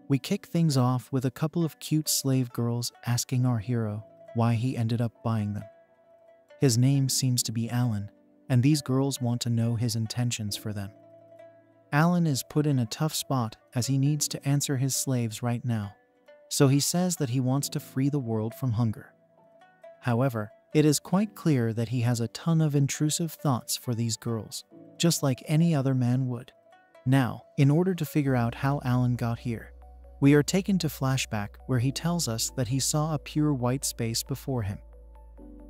We kick things off with a couple of cute slave girls asking our hero why he ended up buying them. His name seems to be Alan, and these girls want to know his intentions for them. Alan is put in a tough spot as he needs to answer his slaves right now, so he says that he wants to free the world from hunger. However, it is quite clear that he has a ton of intrusive thoughts for these girls, just like any other man would. Now, in order to figure out how Alan got here, we are taken to flashback where he tells us that he saw a pure white space before him.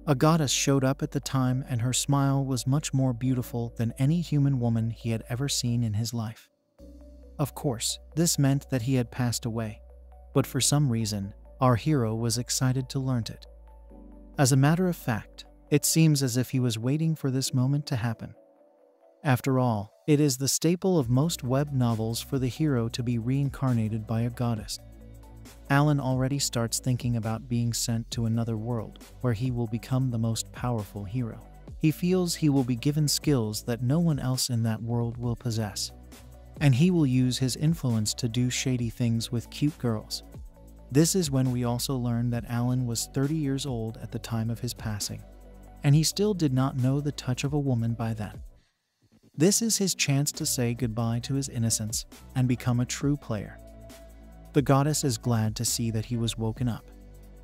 A goddess showed up at the time, and her smile was much more beautiful than any human woman he had ever seen in his life. Of course, this meant that he had passed away, but for some reason, our hero was excited to learn it. As a matter of fact, it seems as if he was waiting for this moment to happen. After all, it is the staple of most web novels for the hero to be reincarnated by a goddess. Alan already starts thinking about being sent to another world where he will become the most powerful hero. He feels he will be given skills that no one else in that world will possess, and he will use his influence to do shady things with cute girls. This is when we also learn that Alan was 30 years old at the time of his passing, and he still did not know the touch of a woman by then. This is his chance to say goodbye to his innocence and become a true player. The goddess is glad to see that he was woken up,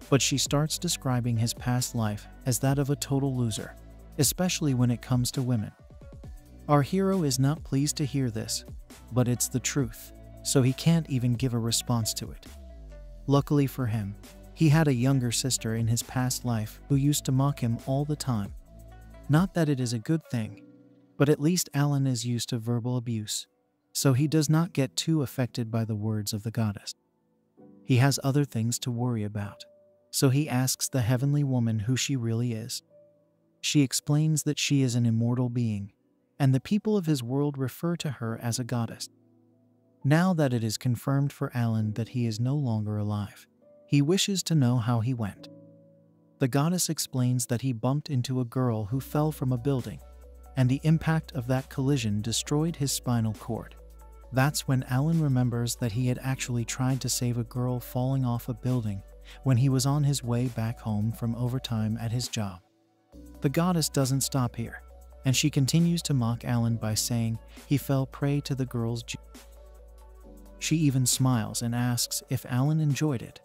but she starts describing his past life as that of a total loser, especially when it comes to women. Our hero is not pleased to hear this, but it's the truth, so he can't even give a response to it. Luckily for him, he had a younger sister in his past life who used to mock him all the time. Not that it is a good thing, but at least Alan is used to verbal abuse, so he does not get too affected by the words of the goddess. He has other things to worry about, so he asks the heavenly woman who she really is. She explains that she is an immortal being, and the people of his world refer to her as a goddess. Now that it is confirmed for Alan that he is no longer alive, he wishes to know how he went. The goddess explains that he bumped into a girl who fell from a building, and the impact of that collision destroyed his spinal cord. That's when Alan remembers that he had actually tried to save a girl falling off a building when he was on his way back home from overtime at his job. The goddess doesn't stop here, and she continues to mock Alan by saying he fell prey to the girl's She even smiles and asks if Alan enjoyed it,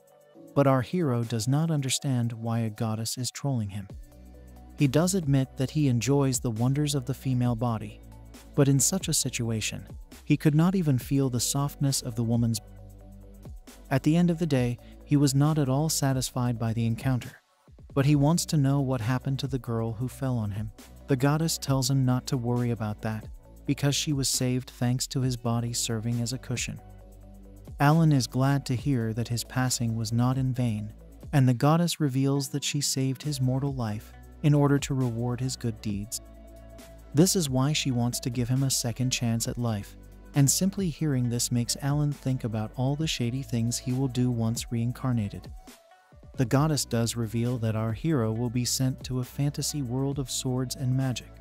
but our hero does not understand why a goddess is trolling him. He does admit that he enjoys the wonders of the female body, but in such a situation, he could not even feel the softness of the woman's. At the end of the day, he was not at all satisfied by the encounter, but he wants to know what happened to the girl who fell on him. The goddess tells him not to worry about that, because she was saved thanks to his body serving as a cushion. Alan is glad to hear that his passing was not in vain, and the goddess reveals that she saved his mortal life in order to reward his good deeds. This is why she wants to give him a second chance at life, and simply hearing this makes Alan think about all the shady things he will do once reincarnated. The goddess does reveal that our hero will be sent to a fantasy world of swords and magic.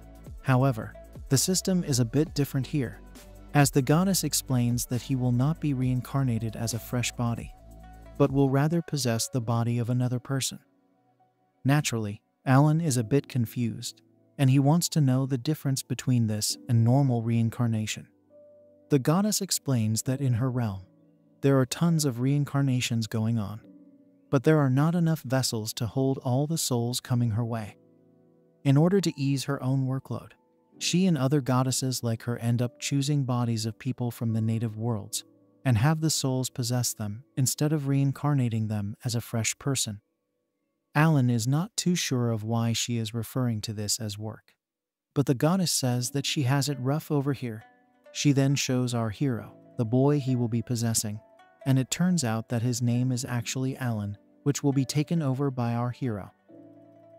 However, the system is a bit different here, as the goddess explains that he will not be reincarnated as a fresh body, but will rather possess the body of another person. Naturally, Alan is a bit confused, and he wants to know the difference between this and normal reincarnation. The goddess explains that in her realm, there are tons of reincarnations going on, but there are not enough vessels to hold all the souls coming her way. In order to ease her own workload, she and other goddesses like her end up choosing bodies of people from the native worlds and have the souls possess them instead of reincarnating them as a fresh person. Alan is not too sure of why she is referring to this as work, but the goddess says that she has it rough over here. She then shows our hero the boy he will be possessing, and it turns out that his name is actually Alan, which will be taken over by our hero.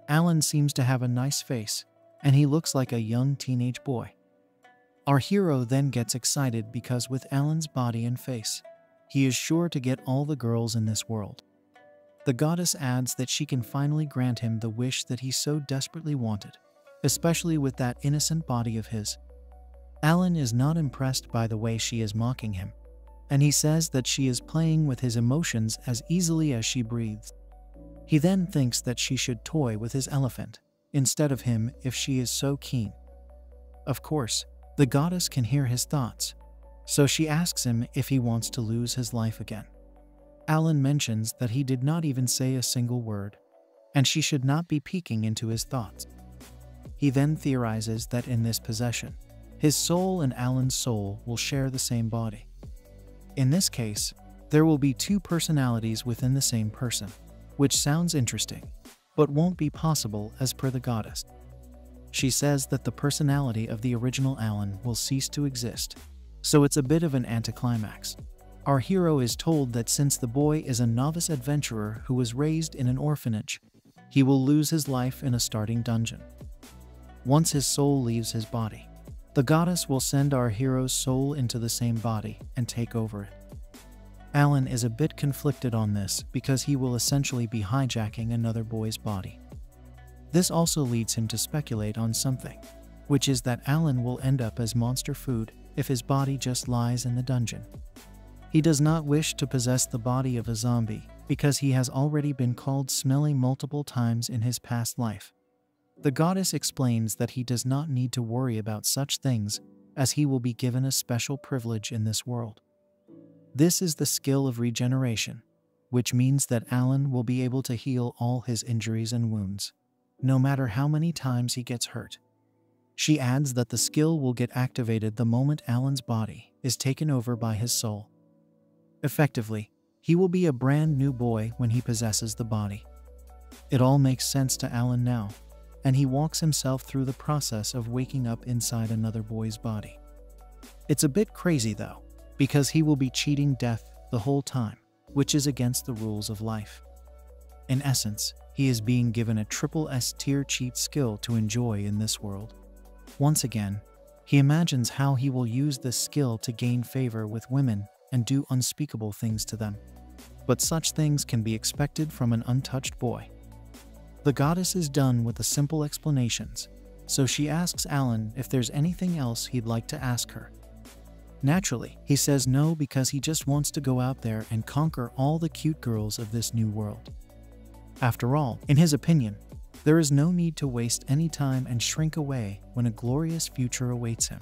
Alan seems to have a nice face, and he looks like a young teenage boy. Our hero then gets excited because with Alan's body and face, he is sure to get all the girls in this world. The goddess adds that she can finally grant him the wish that he so desperately wanted, especially with that innocent body of his. Alan is not impressed by the way she is mocking him, and he says that she is playing with his emotions as easily as she breathes. He then thinks that she should toy with his elephant instead of him if she is so keen. Of course, the goddess can hear his thoughts, so she asks him if he wants to lose his life again. Alan mentions that he did not even say a single word, and she should not be peeking into his thoughts. He then theorizes that in this possession, his soul and Alan's soul will share the same body. In this case, there will be two personalities within the same person, which sounds interesting, but won't be possible as per the goddess. She says that the personality of the original Alan will cease to exist, so it's a bit of an anticlimax. Our hero is told that since the boy is a novice adventurer who was raised in an orphanage, he will lose his life in a starting dungeon. Once his soul leaves his body, the goddess will send our hero's soul into the same body and take over it. Alan is a bit conflicted on this because he will essentially be hijacking another boy's body. This also leads him to speculate on something, which is that Alan will end up as monster food if his body just lies in the dungeon. He does not wish to possess the body of a zombie because he has already been called smelly multiple times in his past life. The goddess explains that he does not need to worry about such things as he will be given a special privilege in this world. This is the skill of regeneration, which means that Alan will be able to heal all his injuries and wounds, no matter how many times he gets hurt. She adds that the skill will get activated the moment Alan's body is taken over by his soul. Effectively, he will be a brand new boy when he possesses the body. It all makes sense to Alan now, and he walks himself through the process of waking up inside another boy's body. It's a bit crazy though, because he will be cheating death the whole time, which is against the rules of life. In essence, he is being given a triple S tier cheat skill to enjoy in this world. Once again, he imagines how he will use this skill to gain favor with women and do unspeakable things to them. But such things can be expected from an untouched boy. The goddess is done with the simple explanations, so she asks Alan if there's anything else he'd like to ask her. Naturally, he says no because he just wants to go out there and conquer all the cute girls of this new world. After all, in his opinion, there is no need to waste any time and shrink away when a glorious future awaits him.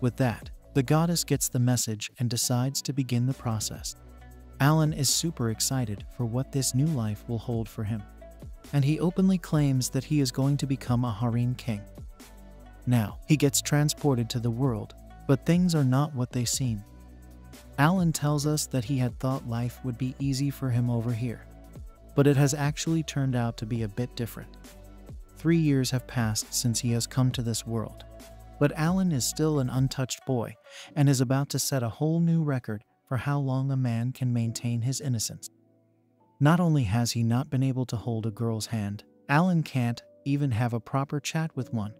With that, the goddess gets the message and decides to begin the process. Alan is super excited for what this new life will hold for him, and he openly claims that he is going to become a harem king. Now, he gets transported to the world, but things are not what they seem. Alan tells us that he had thought life would be easy for him over here, but it has actually turned out to be a bit different. 3 years have passed since he has come to this world, but Alan is still an untouched boy and is about to set a whole new record for how long a man can maintain his innocence. Not only has he not been able to hold a girl's hand, Alan can't even have a proper chat with one.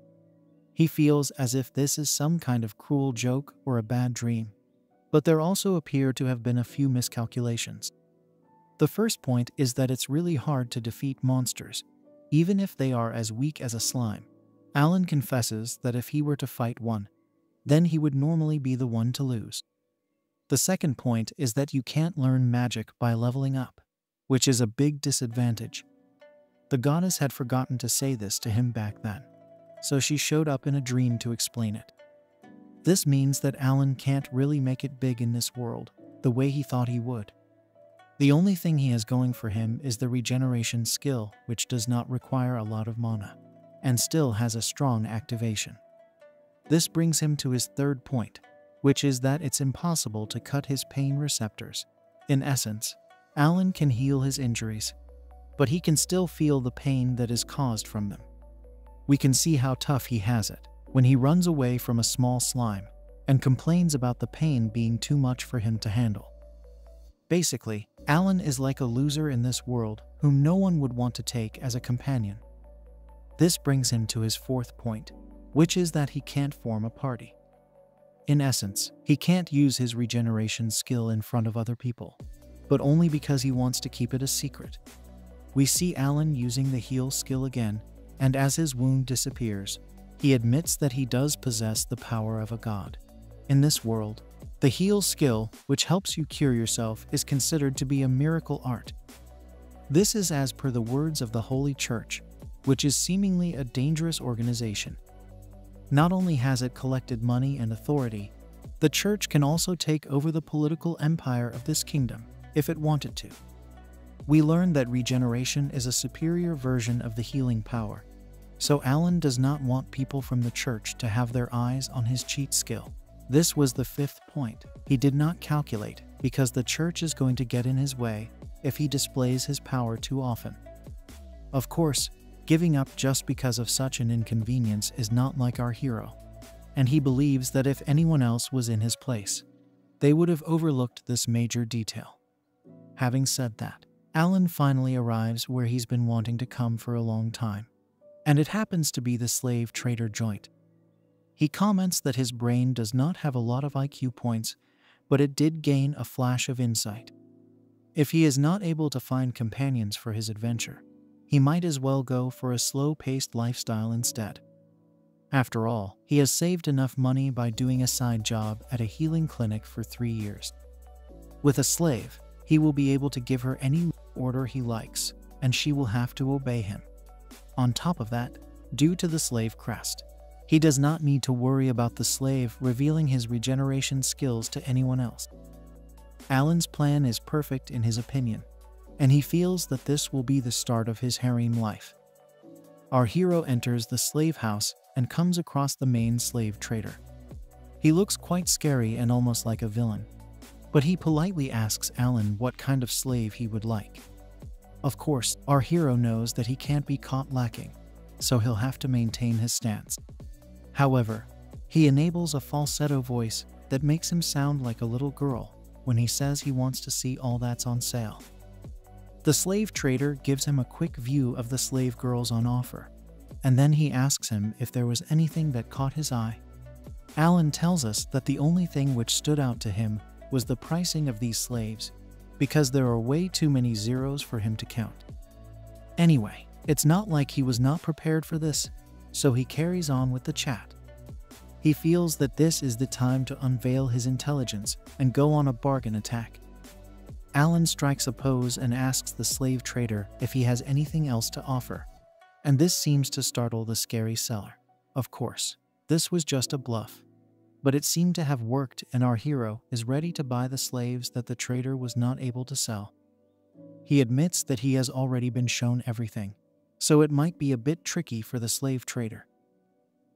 He feels as if this is some kind of cruel joke or a bad dream, but there also appear to have been a few miscalculations. The first point is that it's really hard to defeat monsters, even if they are as weak as a slime. Alan confesses that if he were to fight one, then he would normally be the one to lose. The second point is that you can't learn magic by leveling up, which is a big disadvantage. The goddess had forgotten to say this to him back then, so she showed up in a dream to explain it. This means that Alan can't really make it big in this world the way he thought he would. The only thing he has going for him is the regeneration skill, which does not require a lot of mana, and still has a strong activation. This brings him to his third point, which is that it's impossible to cut his pain receptors. In essence, Alan can heal his injuries, but he can still feel the pain that is caused from them. We can see how tough he has it when he runs away from a small slime and complains about the pain being too much for him to handle. Basically, Alan is like a loser in this world whom no one would want to take as a companion. This brings him to his fourth point, which is that he can't form a party. In essence, he can't use his regeneration skill in front of other people, but only because he wants to keep it a secret. We see Alan using the heal skill again, and as his wound disappears, he admits that he does possess the power of a god. In this world, The heal skill, which helps you cure yourself, is considered to be a miracle art. This is as per the words of the Holy Church, which is seemingly a dangerous organization. Not only has it collected money and authority, the church can also take over the political empire of this kingdom, if it wanted to. We learn that regeneration is a superior version of the healing power, so Alan does not want people from the church to have their eyes on his cheat skill. This was the fifth point he did not calculate, because the church is going to get in his way if he displays his power too often. Of course, giving up just because of such an inconvenience is not like our hero, and he believes that if anyone else was in his place, they would have overlooked this major detail. Having said that, Alan finally arrives where he's been wanting to come for a long time, and it happens to be the slave trader joint. He comments that his brain does not have a lot of IQ points, but it did gain a flash of insight. If he is not able to find companions for his adventure, he might as well go for a slow-paced lifestyle instead. After all, he has saved enough money by doing a side job at a healing clinic for 3 years. With a slave, he will be able to give her any order he likes, and she will have to obey him. On top of that, due to the slave crest, he does not need to worry about the slave revealing his regeneration skills to anyone else. Alan's plan is perfect in his opinion, and he feels that this will be the start of his harem life. Our hero enters the slave house and comes across the main slave trader. He looks quite scary and almost like a villain, but he politely asks Alan what kind of slave he would like. Of course, our hero knows that he can't be caught lacking, so he'll have to maintain his stance. However, he enables a falsetto voice that makes him sound like a little girl when he says he wants to see all that's on sale. The slave trader gives him a quick view of the slave girls on offer, and then he asks him if there was anything that caught his eye. Alan tells us that the only thing which stood out to him was the pricing of these slaves, because there are way too many zeros for him to count. Anyway, it's not like he was not prepared for this, so he carries on with the chat. He feels that this is the time to unveil his intelligence and go on a bargain attack. Alan strikes a pose and asks the slave trader if he has anything else to offer, and this seems to startle the scary seller. Of course, this was just a bluff, but it seemed to have worked, and our hero is ready to buy the slaves that the trader was not able to sell. He admits that he has already been shown everything, so it might be a bit tricky for the slave trader.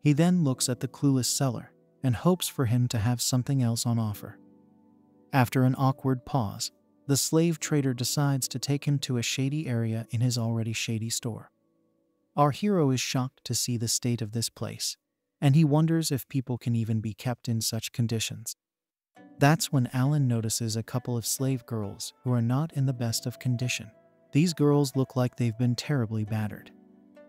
He then looks at the clueless seller and hopes for him to have something else on offer. After an awkward pause, the slave trader decides to take him to a shady area in his already shady store. Our hero is shocked to see the state of this place, and he wonders if people can even be kept in such conditions. That's when Alan notices a couple of slave girls who are not in the best of condition. These girls look like they've been terribly battered,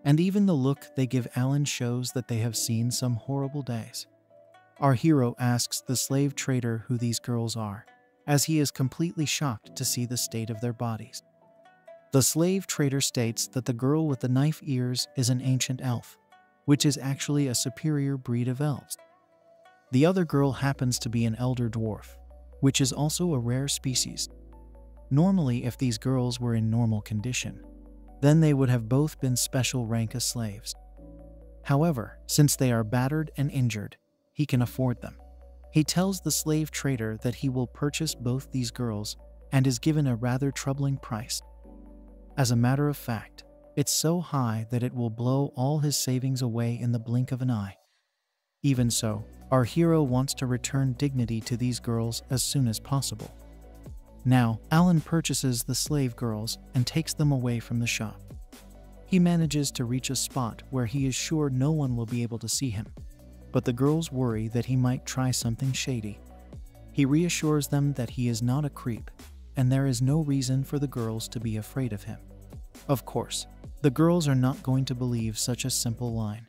and even the look they give Alan shows that they have seen some horrible days. Our hero asks the slave trader who these girls are, as he is completely shocked to see the state of their bodies. The slave trader states that the girl with the knife ears is an ancient elf, which is actually a superior breed of elves. The other girl happens to be an elder dwarf, which is also a rare species. Normally, if these girls were in normal condition, then they would have both been special rank as slaves. However, since they are battered and injured, he can afford them. He tells the slave trader that he will purchase both these girls and is given a rather troubling price. As a matter of fact, it's so high that it will blow all his savings away in the blink of an eye. Even so, our hero wants to return dignity to these girls as soon as possible. Now, Alan purchases the slave girls and takes them away from the shop. He manages to reach a spot where he is sure no one will be able to see him, but the girls worry that he might try something shady. He reassures them that he is not a creep, and there is no reason for the girls to be afraid of him. Of course, the girls are not going to believe such a simple line,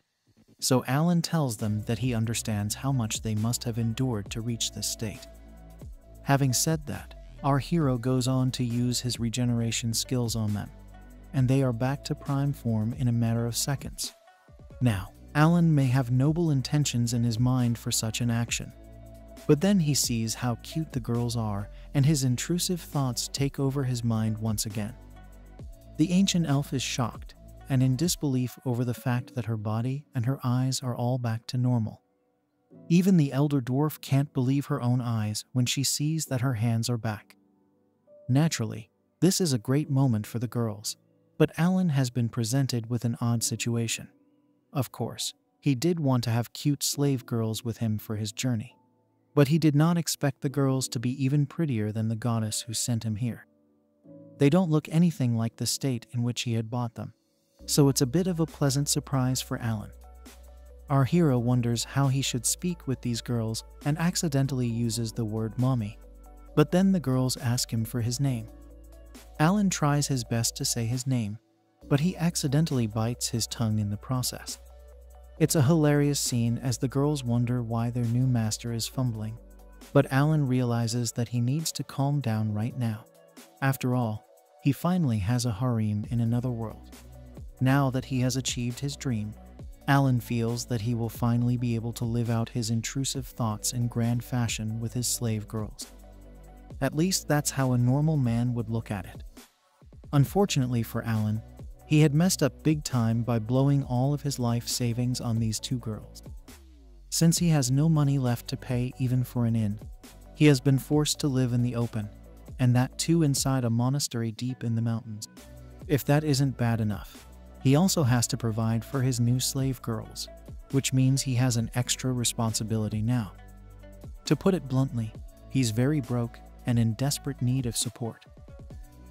so Alan tells them that he understands how much they must have endured to reach this state. Having said that, our hero goes on to use his regeneration skills on them, and they are back to prime form in a matter of seconds. Now, Alan may have noble intentions in his mind for such an action, But then he sees how cute the girls are, and his intrusive thoughts take over his mind once again. The ancient elf is shocked and in disbelief over the fact that her body and her eyes are all back to normal. Even the elder dwarf can't believe her own eyes when she sees that her hands are back. Naturally, this is a great moment for the girls, but Alan has been presented with an odd situation. Of course, he did want to have cute slave girls with him for his journey, but he did not expect the girls to be even prettier than the goddess who sent him here. They don't look anything like the state in which he had bought them, so it's a bit of a pleasant surprise for Alan. Our hero wonders how he should speak with these girls and accidentally uses the word mommy, but then the girls ask him for his name. Alan tries his best to say his name, but he accidentally bites his tongue in the process. It's a hilarious scene as the girls wonder why their new master is fumbling, but Alan realizes that he needs to calm down right now. After all, he finally has a harem in another world. Now that he has achieved his dream, Alan feels that he will finally be able to live out his intrusive thoughts in grand fashion with his slave girls. At least that's how a normal man would look at it. Unfortunately for Alan, he had messed up big time by blowing all of his life savings on these two girls. Since he has no money left to pay even for an inn, he has been forced to live in the open, and that too inside a monastery deep in the mountains. If that isn't bad enough, he also has to provide for his new slave girls, which means he has an extra responsibility now. To put it bluntly, he's very broke and in desperate need of support.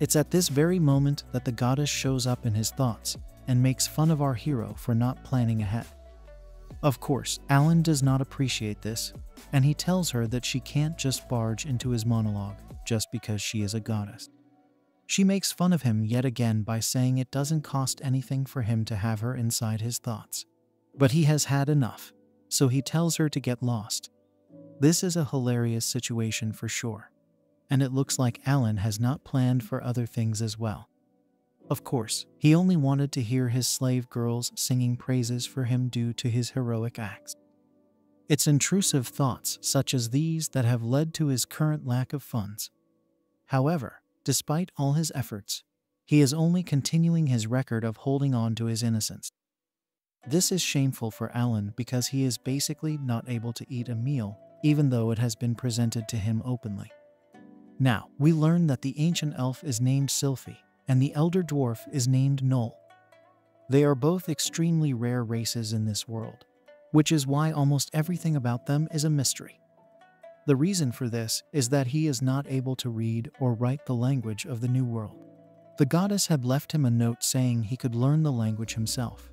It's at this very moment that the goddess shows up in his thoughts and makes fun of our hero for not planning ahead. Of course, Alan does not appreciate this, and he tells her that she can't just barge into his monologue just because she is a goddess. She makes fun of him yet again by saying it doesn't cost anything for him to have her inside his thoughts. But he has had enough, so he tells her to get lost. This is a hilarious situation for sure, and it looks like Alan has not planned for other things as well. Of course, he only wanted to hear his slave girls singing praises for him due to his heroic acts. It's intrusive thoughts such as these that have led to his current lack of funds. However, despite all his efforts, he is only continuing his record of holding on to his innocence. This is shameful for Alan because he is basically not able to eat a meal, even though it has been presented to him openly. Now, we learn that the ancient elf is named Sylphie, and the elder dwarf is named Noel. They are both extremely rare races in this world, which is why almost everything about them is a mystery. The reason for this is that he is not able to read or write the language of the New World. The goddess had left him a note saying he could learn the language himself,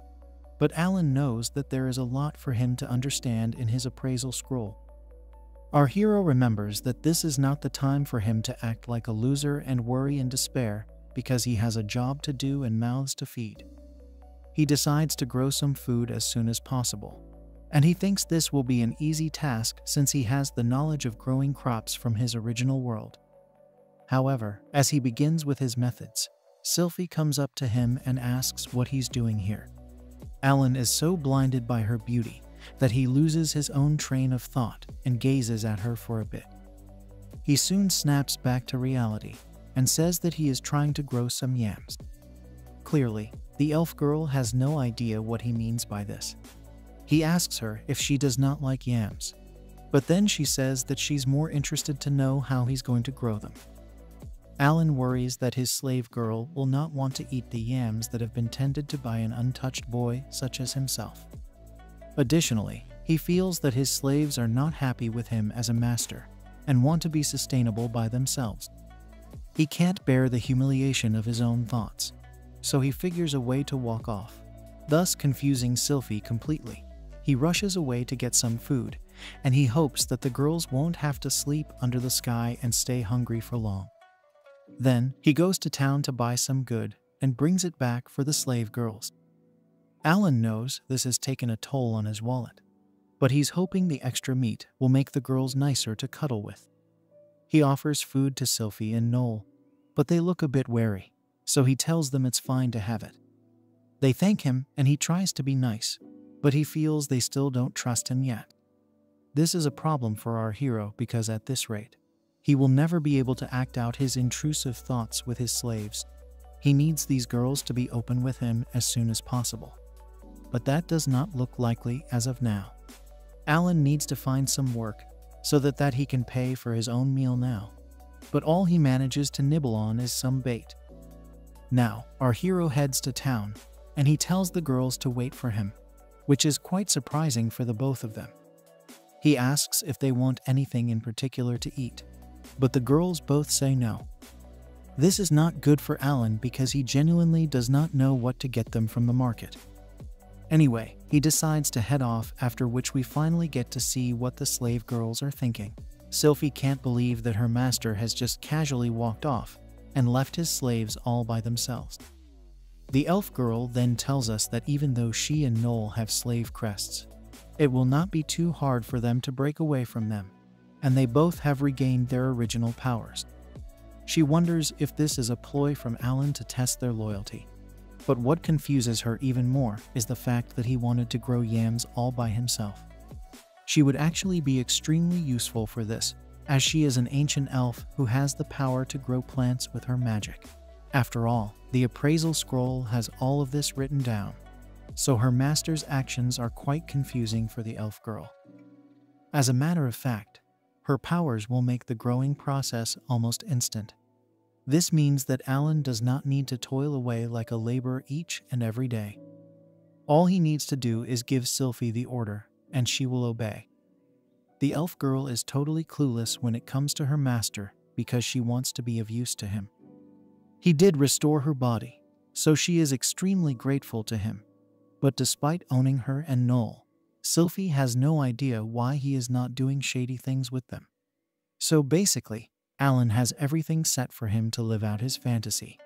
but Alan knows that there is a lot for him to understand in his appraisal scroll. Our hero remembers that this is not the time for him to act like a loser and worry and despair because he has a job to do and mouths to feed. He decides to grow some food as soon as possible, and he thinks this will be an easy task since he has the knowledge of growing crops from his original world. However, as he begins with his methods, Sylphie comes up to him and asks what he's doing here. Alan is so blinded by her beauty that he loses his own train of thought and gazes at her for a bit. He soon snaps back to reality and says that he is trying to grow some yams. Clearly, the elf girl has no idea what he means by this. He asks her if she does not like yams, but then she says that she's more interested to know how he's going to grow them. Alan worries that his slave girl will not want to eat the yams that have been tended to by an untouched boy such as himself. Additionally, he feels that his slaves are not happy with him as a master and want to be sustainable by themselves. He can't bear the humiliation of his own thoughts, so he figures a way to walk off, thus confusing Sylphie completely. He rushes away to get some food, and he hopes that the girls won't have to sleep under the sky and stay hungry for long. Then, he goes to town to buy some good and brings it back for the slave girls. Alan knows this has taken a toll on his wallet, but he's hoping the extra meat will make the girls nicer to cuddle with. He offers food to Sylphie and Noel, but they look a bit wary, so he tells them it's fine to have it. They thank him and he tries to be nice, but he feels they still don't trust him yet. This is a problem for our hero because at this rate, he will never be able to act out his intrusive thoughts with his slaves. He needs these girls to be open with him as soon as possible. But that does not look likely as of now. Alan needs to find some work so that he can pay for his own meal now. But all he manages to nibble on is some bait. Now, our hero heads to town, and he tells the girls to wait for him, which is quite surprising for the both of them. He asks if they want anything in particular to eat, but the girls both say no. This is not good for Alan because he genuinely does not know what to get them from the market. Anyway, he decides to head off, after which we finally get to see what the slave girls are thinking. Sylphie can't believe that her master has just casually walked off and left his slaves all by themselves. The elf girl then tells us that even though she and Noel have slave crests, it will not be too hard for them to break away from them, and they both have regained their original powers. She wonders if this is a ploy from Alan to test their loyalty. But what confuses her even more is the fact that he wanted to grow yams all by himself. She would actually be extremely useful for this, as she is an ancient elf who has the power to grow plants with her magic. After all, the appraisal scroll has all of this written down, so her master's actions are quite confusing for the elf girl. As a matter of fact, her powers will make the growing process almost instant. This means that Alan does not need to toil away like a laborer each and every day. All he needs to do is give Sylphie the order, and she will obey. The elf girl is totally clueless when it comes to her master because she wants to be of use to him. He did restore her body, so she is extremely grateful to him. But despite owning her and Noel, Sylphie has no idea why he is not doing shady things with them. So basically, Alan has everything set for him to live out his fantasy,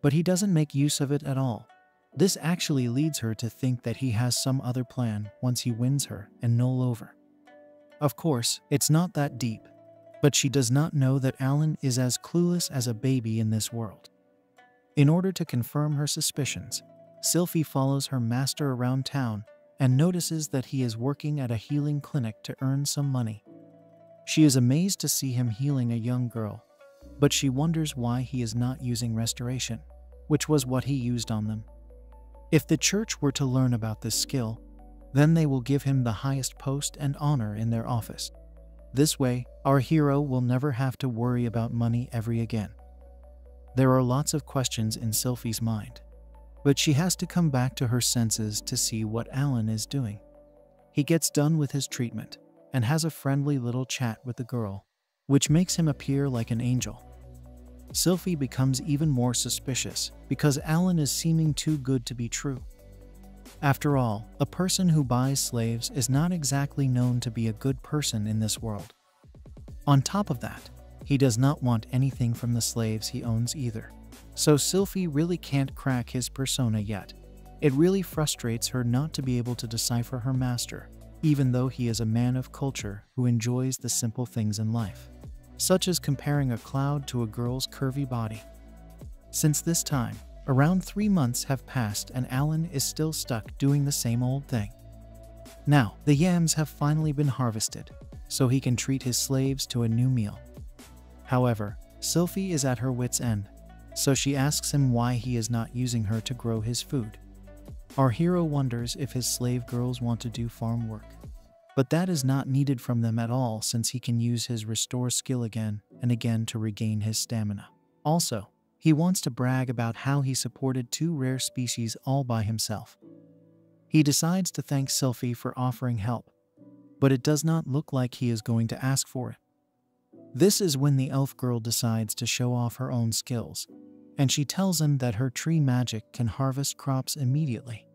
but he doesn't make use of it at all. This actually leads her to think that he has some other plan once he wins her and Noel over. Of course, it's not that deep, but she does not know that Alan is as clueless as a baby in this world. In order to confirm her suspicions, Sylphie follows her master around town and notices that he is working at a healing clinic to earn some money. She is amazed to see him healing a young girl, but she wonders why he is not using restoration, which was what he used on them. If the church were to learn about this skill, then they will give him the highest post and honor in their office. This way, our hero will never have to worry about money ever again. There are lots of questions in Sylphie's mind, but she has to come back to her senses to see what Alan is doing. He gets done with his treatment and has a friendly little chat with the girl, which makes him appear like an angel. Sylphie becomes even more suspicious because Alan is seeming too good to be true. After all, a person who buys slaves is not exactly known to be a good person in this world. On top of that, he does not want anything from the slaves he owns either. So Sylphie really can't crack his persona yet. It really frustrates her not to be able to decipher her master, even though he is a man of culture who enjoys the simple things in life, such as comparing a cloud to a girl's curvy body. Since this time, around 3 months have passed and Alan is still stuck doing the same old thing. Now, the yams have finally been harvested, so he can treat his slaves to a new meal. However, Sylphie is at her wit's end, so she asks him why he is not using her to grow his food. Our hero wonders if his slave girls want to do farm work, but that is not needed from them at all since he can use his restore skill again and again to regain his stamina. Also, he wants to brag about how he supported 2 rare species all by himself. He decides to thank Sylphie for offering help, but it does not look like he is going to ask for it. This is when the elf girl decides to show off her own skills, and she tells him that her tree magic can harvest crops immediately.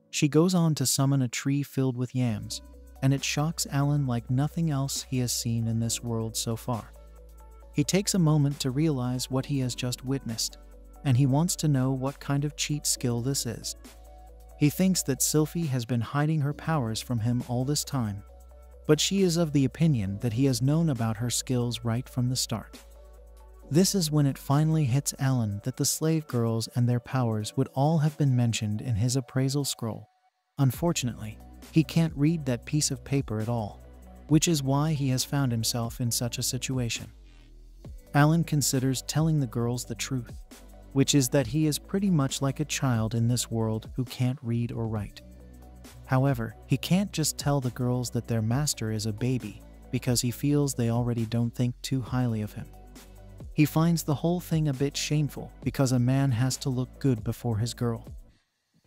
She goes on to summon a tree filled with yams, and it shocks Alan like nothing else he has seen in this world so far. He takes a moment to realize what he has just witnessed, and he wants to know what kind of cheat skill this is. He thinks that Sylphie has been hiding her powers from him all this time, but she is of the opinion that he has known about her skills right from the start. This is when it finally hits Alan that the slave girls and their powers would all have been mentioned in his appraisal scroll. Unfortunately, he can't read that piece of paper at all. which is why he has found himself in such a situation. Alan considers telling the girls the truth, which is that he is pretty much like a child in this world who can't read or write. However, he can't just tell the girls that their master is a baby because he feels they already don't think too highly of him. He finds the whole thing a bit shameful because a man has to look good before his girl.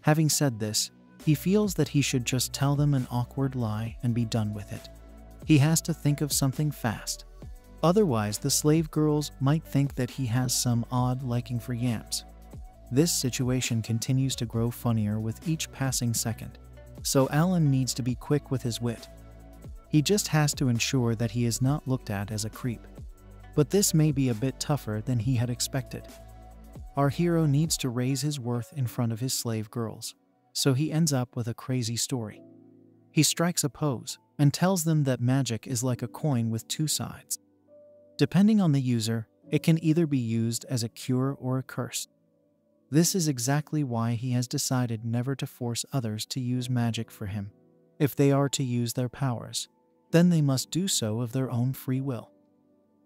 Having said this, he feels that he should just tell them an awkward lie and be done with it. He has to think of something fast. Otherwise, the slave girls might think that he has some odd liking for yams. This situation continues to grow funnier with each passing second, so Alan needs to be quick with his wit. He just has to ensure that he is not looked at as a creep. But this may be a bit tougher than he had expected. Our hero needs to raise his worth in front of his slave girls, so he ends up with a crazy story. He strikes a pose and tells them that magic is like a coin with two sides. Depending on the user, it can either be used as a cure or a curse. This is exactly why he has decided never to force others to use magic for him. If they are to use their powers, then they must do so of their own free will.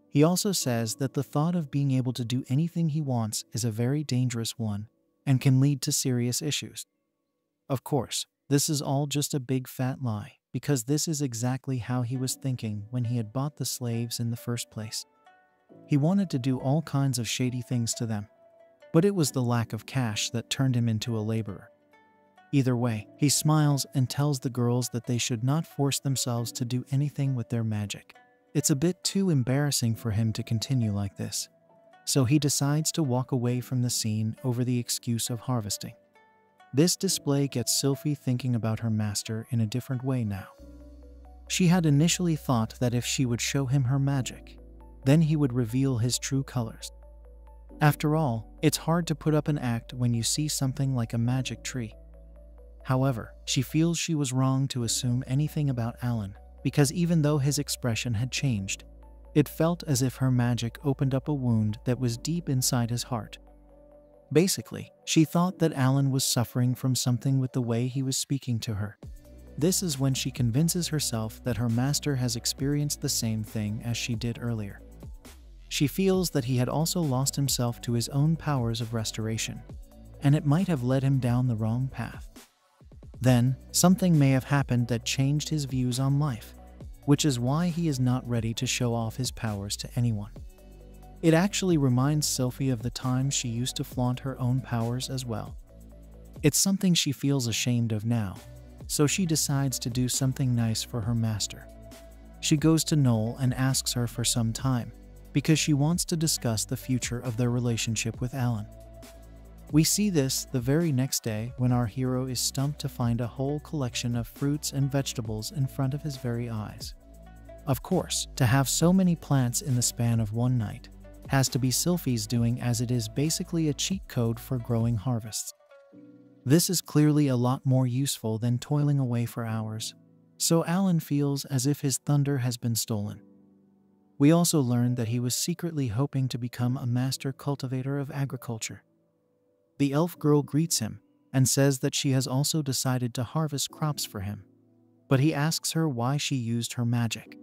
He also says that the thought of being able to do anything he wants is a very dangerous one and can lead to serious issues. Of course, this is all just a big fat lie, because this is exactly how he was thinking when he had bought the slaves in the first place. He wanted to do all kinds of shady things to them, but it was the lack of cash that turned him into a laborer. Either way, he smiles and tells the girls that they should not force themselves to do anything with their magic. It's a bit too embarrassing for him to continue like this, so he decides to walk away from the scene over the excuse of harvesting. This display gets Sylphie thinking about her master in a different way now. She had initially thought that if she would show him her magic, then he would reveal his true colors. After all, it's hard to put up an act when you see something like a magic tree. However, she feels she was wrong to assume anything about Alan, because even though his expression had changed, it felt as if her magic opened up a wound that was deep inside his heart. Basically, she thought that Alan was suffering from something with the way he was speaking to her. This is when she convinces herself that her master has experienced the same thing as she did earlier. She feels that he had also lost himself to his own powers of restoration, and it might have led him down the wrong path. Then, something may have happened that changed his views on life, which is why he is not ready to show off his powers to anyone. It actually reminds Sylphie of the time she used to flaunt her own powers as well. It's something she feels ashamed of now, so she decides to do something nice for her master. She goes to Noel and asks her for some time, because she wants to discuss the future of their relationship with Alan. We see this the very next day when our hero is stumped to find a whole collection of fruits and vegetables in front of his very eyes. Of course, to have so many plants in the span of one night has to be Sylphie's doing, as it is basically a cheat code for growing harvests. This is clearly a lot more useful than toiling away for hours, so Alan feels as if his thunder has been stolen. We also learn that he was secretly hoping to become a master cultivator of agriculture. The elf girl greets him and says that she has also decided to harvest crops for him, but he asks her why she used her magic.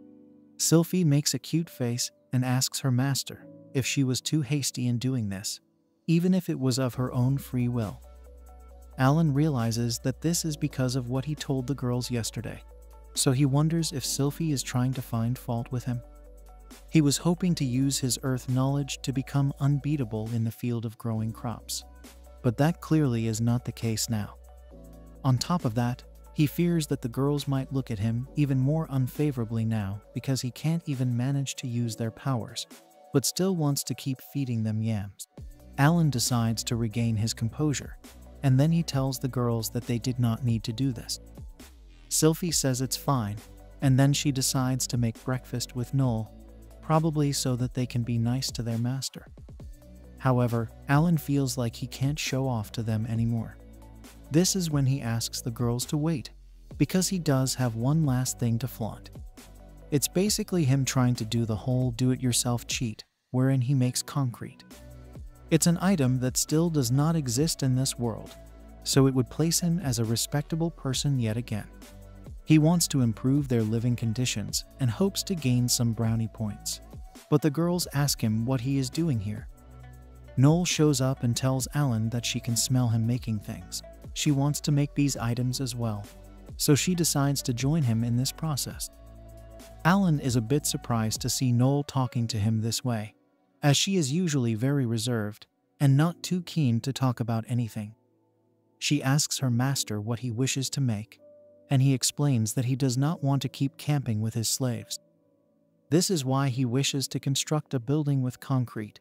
Sylphie makes a cute face and asks her master if she was too hasty in doing this, even if it was of her own free will. Alan realizes that this is because of what he told the girls yesterday, so he wonders if Sylphie is trying to find fault with him. He was hoping to use his earth knowledge to become unbeatable in the field of growing crops, but that clearly is not the case now. On top of that, he fears that the girls might look at him even more unfavorably now because he can't even manage to use their powers, but still wants to keep feeding them yams. Alan decides to regain his composure, and then he tells the girls that they did not need to do this. Sylphie says it's fine, and then she decides to make breakfast with Noel, probably so that they can be nice to their master. However, Alan feels like he can't show off to them anymore. This is when he asks the girls to wait, because he does have one last thing to flaunt. It's basically him trying to do the whole do-it-yourself cheat, wherein he makes concrete. It's an item that still does not exist in this world, so it would place him as a respectable person yet again. He wants to improve their living conditions and hopes to gain some brownie points. But the girls ask him what he is doing here. Noel shows up and tells Alan that she can smell him making things. She wants to make these items as well, so she decides to join him in this process. Alan is a bit surprised to see Noel talking to him this way, as she is usually very reserved and not too keen to talk about anything. She asks her master what he wishes to make, and he explains that he does not want to keep camping with his slaves. This is why he wishes to construct a building with concrete,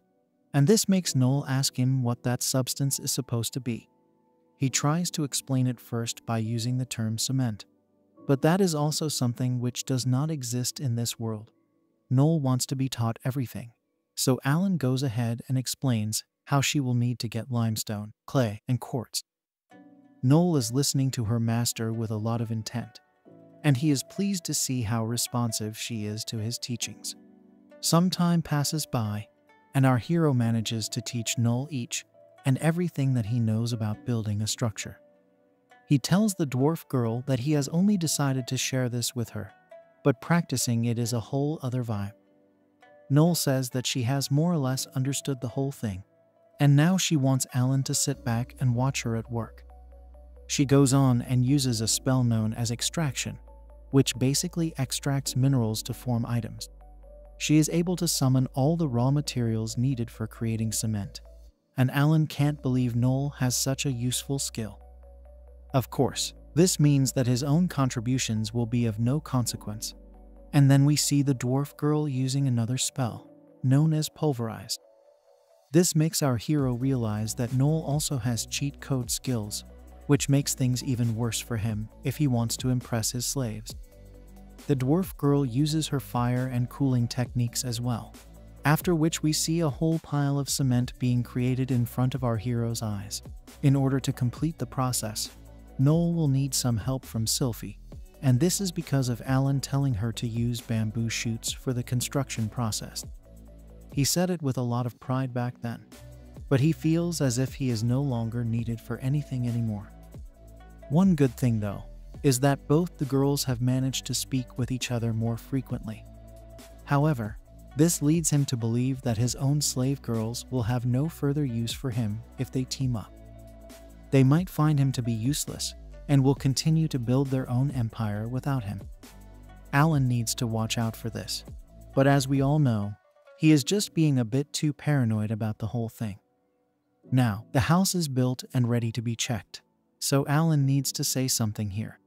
and this makes Noel ask him what that substance is supposed to be. He tries to explain it first by using the term cement, but that is also something which does not exist in this world. Noel wants to be taught everything, so Alan goes ahead and explains how she will need to get limestone, clay, and quartz. Noel is listening to her master with a lot of intent, and he is pleased to see how responsive she is to his teachings. Some time passes by, and our hero manages to teach Noel each and everything that he knows about building a structure. He tells the dwarf girl that he has only decided to share this with her, but practicing it is a whole other vibe. Noel says that she has more or less understood the whole thing, and now she wants Alan to sit back and watch her at work. She goes on and uses a spell known as extraction, which basically extracts minerals to form items. She is able to summon all the raw materials needed for creating cement, and Alan can't believe Noel has such a useful skill. Of course, this means that his own contributions will be of no consequence, and then we see the dwarf girl using another spell, known as pulverized. This makes our hero realize that Noel also has cheat code skills, which makes things even worse for him if he wants to impress his slaves. The dwarf girl uses her fire and cooling techniques as well, after which we see a whole pile of cement being created in front of our hero's eyes. In order to complete the process, Noel will need some help from Sylphie, and this is because of Alan telling her to use bamboo shoots for the construction process. He said it with a lot of pride back then, but he feels as if he is no longer needed for anything anymore. One good thing, though, is that both the girls have managed to speak with each other more frequently. However, this leads him to believe that his own slave girls will have no further use for him if they team up. They might find him to be useless and will continue to build their own empire without him. Alan needs to watch out for this, but as we all know, he is just being a bit too paranoid about the whole thing. Now, the house is built and ready to be checked, so Alan needs to say something here.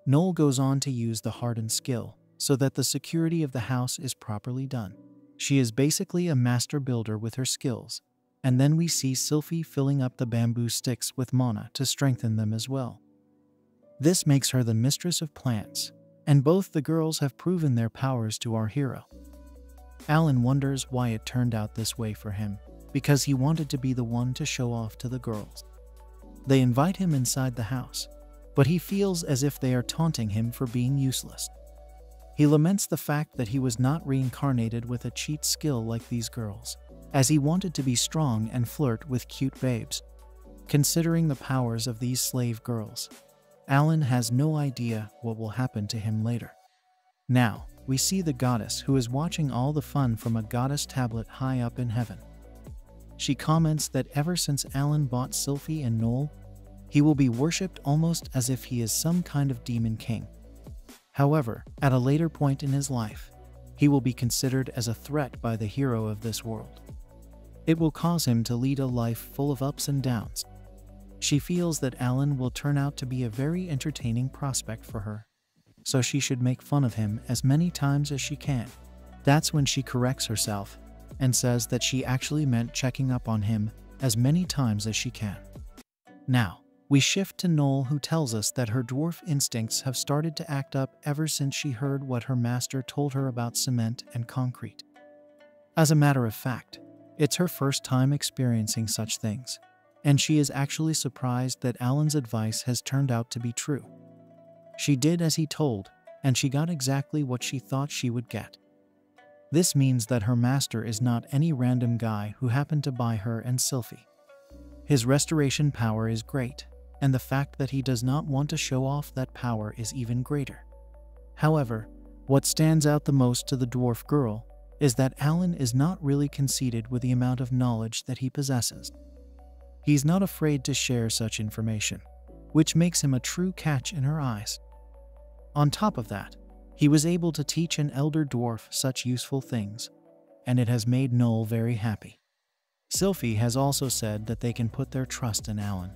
Noel goes on to use the hardened skill so that the security of the house is properly done. She is basically a master builder with her skills, and then we see Sylphie filling up the bamboo sticks with mana to strengthen them as well. This makes her the mistress of plants, and both the girls have proven their powers to our hero. Alan wonders why it turned out this way for him, because he wanted to be the one to show off to the girls. They invite him inside the house, but he feels as if they are taunting him for being useless. He laments the fact that he was not reincarnated with a cheat skill like these girls, as he wanted to be strong and flirt with cute babes. Considering the powers of these slave girls, Alan has no idea what will happen to him later. Now, we see the goddess who is watching all the fun from a goddess tablet high up in heaven. She comments that ever since Alan bought Sylphie and Noel, he will be worshipped almost as if he is some kind of demon king. However, at a later point in his life, he will be considered as a threat by the hero of this world. It will cause him to lead a life full of ups and downs. She feels that Alan will turn out to be a very entertaining prospect for her, so she should make fun of him as many times as she can. That's when she corrects herself and says that she actually meant checking up on him as many times as she can. Now, we shift to Noel, who tells us that her dwarf instincts have started to act up ever since she heard what her master told her about cement and concrete. As a matter of fact, it's her first time experiencing such things, and she is actually surprised that Alan's advice has turned out to be true. She did as he told, and she got exactly what she thought she would get. This means that her master is not any random guy who happened to buy her and Sylphie. His restoration power is great, and the fact that he does not want to show off that power is even greater. However, what stands out the most to the dwarf girl is that Alan is not really conceited with the amount of knowledge that he possesses. He's not afraid to share such information, which makes him a true catch in her eyes. On top of that, he was able to teach an elder dwarf such useful things, and it has made Noel very happy. Sylphie has also said that they can put their trust in Alan,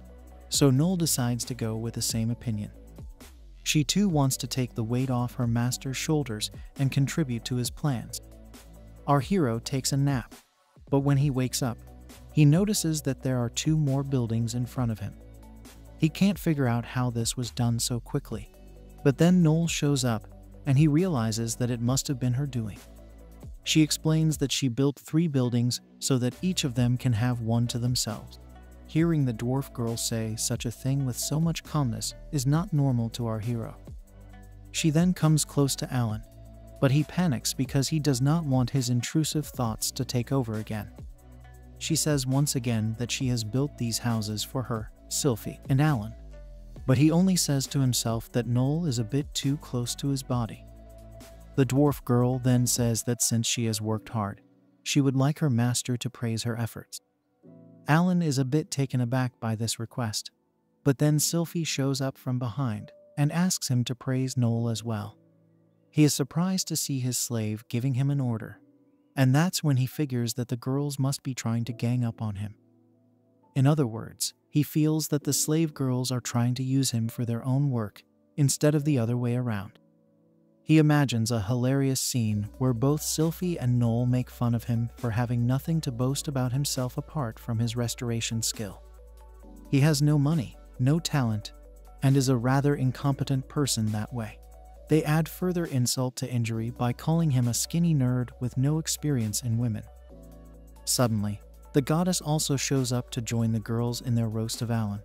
so Noel decides to go with the same opinion. She too wants to take the weight off her master's shoulders and contribute to his plans. Our hero takes a nap, but when he wakes up, he notices that there are 2 more buildings in front of him. He can't figure out how this was done so quickly, but then Noel shows up and he realizes that it must have been her doing. She explains that she built 3 buildings so that each of them can have one to themselves. Hearing the dwarf girl say such a thing with so much calmness is not normal to our hero. She then comes close to Alan, but he panics because he does not want his intrusive thoughts to take over again. She says once again that she has built these houses for her, Sylphie, and Alan, but he only says to himself that Noel is a bit too close to his body. The dwarf girl then says that since she has worked hard, she would like her master to praise her efforts. Alan is a bit taken aback by this request, but then Sylphie shows up from behind and asks him to praise Noel as well. He is surprised to see his slave giving him an order, and that's when he figures that the girls must be trying to gang up on him. In other words, he feels that the slave girls are trying to use him for their own work instead of the other way around. He imagines a hilarious scene where both Sylphie and Noel make fun of him for having nothing to boast about himself apart from his restoration skill. He has no money, no talent, and is a rather incompetent person that way. They add further insult to injury by calling him a skinny nerd with no experience in women. Suddenly, the goddess also shows up to join the girls in their roast of Alan.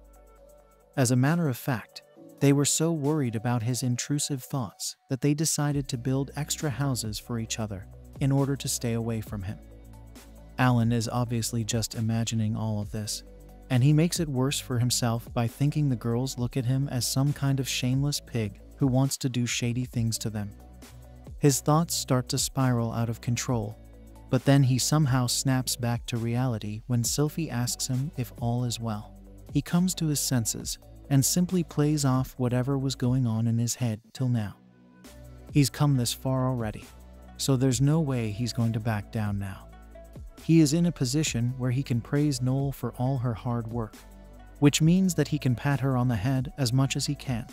As a matter of fact, they were so worried about his intrusive thoughts that they decided to build extra houses for each other in order to stay away from him. Alan is obviously just imagining all of this, and he makes it worse for himself by thinking the girls look at him as some kind of shameless pig who wants to do shady things to them. His thoughts start to spiral out of control, but then he somehow snaps back to reality when Sylphie asks him if all is well. He comes to his senses and simply plays off whatever was going on in his head till now. He's come this far already, so there's no way he's going to back down now. He is in a position where he can praise Noel for all her hard work, which means that he can pat her on the head as much as he can.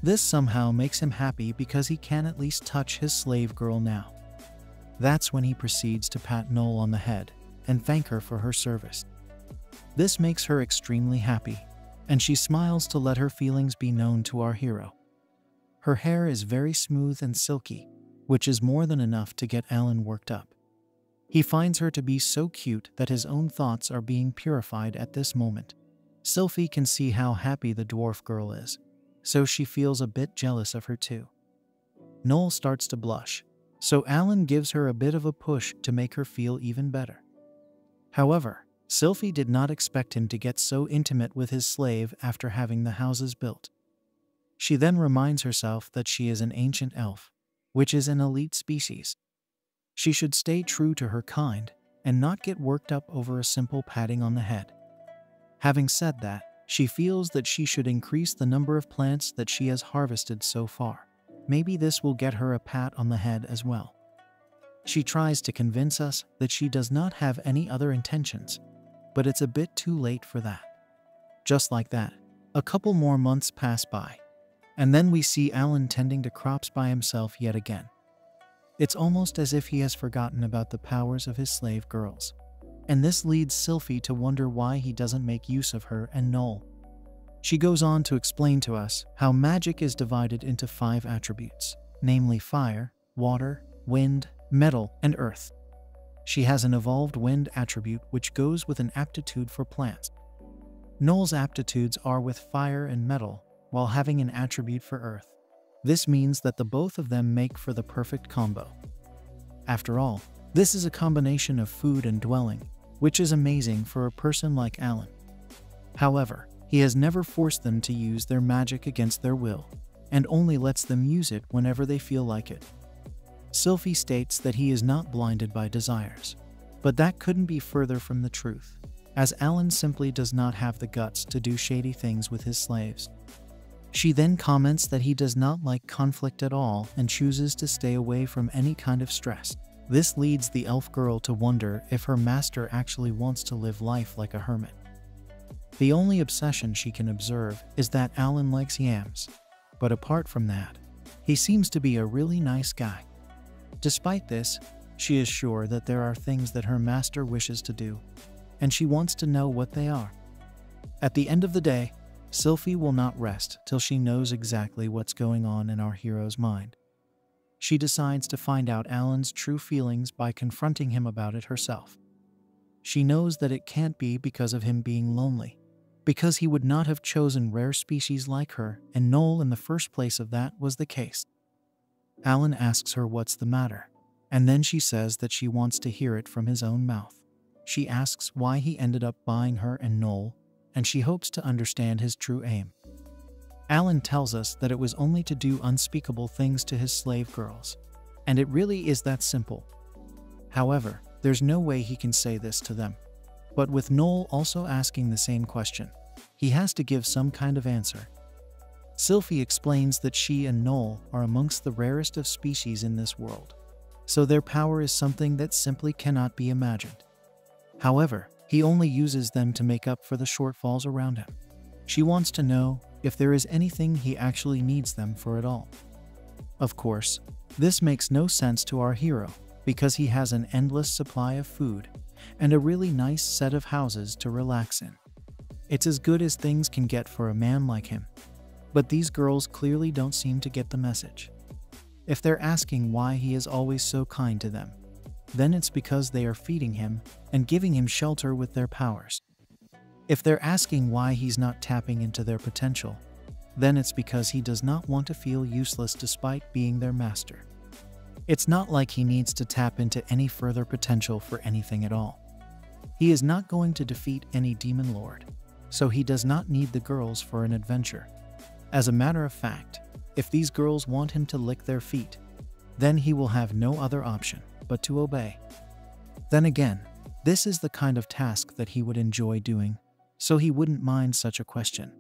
This somehow makes him happy because he can at least touch his slave girl now. That's when he proceeds to pat Noel on the head and thank her for her service. This makes her extremely happy, and she smiles to let her feelings be known to our hero. Her hair is very smooth and silky, which is more than enough to get Alan worked up. He finds her to be so cute that his own thoughts are being purified at this moment. Sylphie can see how happy the dwarf girl is, so she feels a bit jealous of her too. Noel starts to blush, so Alan gives her a bit of a push to make her feel even better. However, Sylphie did not expect him to get so intimate with his slave after having the houses built. She then reminds herself that she is an ancient elf, which is an elite species. She should stay true to her kind and not get worked up over a simple patting on the head. Having said that, she feels that she should increase the number of plants that she has harvested so far. Maybe this will get her a pat on the head as well. She tries to convince us that she does not have any other intentions, but it's a bit too late for that. Just like that, a couple more months pass by, and then we see Alan tending to crops by himself yet again. It's almost as if he has forgotten about the powers of his slave girls, and this leads Sylphie to wonder why he doesn't make use of her and Noel. She goes on to explain to us how magic is divided into 5 attributes, namely fire, water, wind, metal, and earth. She has an evolved wind attribute which goes with an aptitude for plants. Noel's aptitudes are with fire and metal, while having an attribute for earth. This means that the both of them make for the perfect combo. After all, this is a combination of food and dwelling, which is amazing for a person like Alan. However, He has never forced them to use their magic against their will, and only lets them use it whenever they feel like it. Sylphie states that he is not blinded by desires, but that couldn't be further from the truth, as Alan simply does not have the guts to do shady things with his slaves. She then comments that he does not like conflict at all and chooses to stay away from any kind of stress. This leads the elf girl to wonder if her master actually wants to live life like a hermit. The only obsession she can observe is that Alan likes yams, but apart from that, he seems to be a really nice guy. Despite this, she is sure that there are things that her master wishes to do, and she wants to know what they are. At the end of the day, Sylphie will not rest till she knows exactly what's going on in our hero's mind. She decides to find out Alan's true feelings by confronting him about it herself. She knows that it can't be because of him being lonely, because he would not have chosen rare species like her, and Noel in the first place if that was the case. Alan asks her what's the matter, and then she says that she wants to hear it from his own mouth. She asks why he ended up buying her and Noel, and she hopes to understand his true aim. Alan tells us that it was only to do unspeakable things to his slave girls, and it really is that simple. However, there's no way he can say this to them. But with Noel also asking the same question, he has to give some kind of answer. Sylphie explains that she and Noel are amongst the rarest of species in this world, so their power is something that simply cannot be imagined. However, he only uses them to make up for the shortfalls around him. She wants to know if there is anything he actually needs them for at all. Of course, this makes no sense to our hero, because he has an endless supply of food and a really nice set of houses to relax in. It's as good as things can get for a man like him. But these girls clearly don't seem to get the message. If they're asking why he is always so kind to them, then it's because they are feeding him and giving him shelter with their powers. If they're asking why he's not tapping into their potential, then it's because he does not want to feel useless despite being their master. It's not like he needs to tap into any further potential for anything at all. He is not going to defeat any demon lord, so he does not need the girls for an adventure. As a matter of fact, if these girls want him to lick their feet, then he will have no other option but to obey. Then again, this is the kind of task that he would enjoy doing, so he wouldn't mind such a question.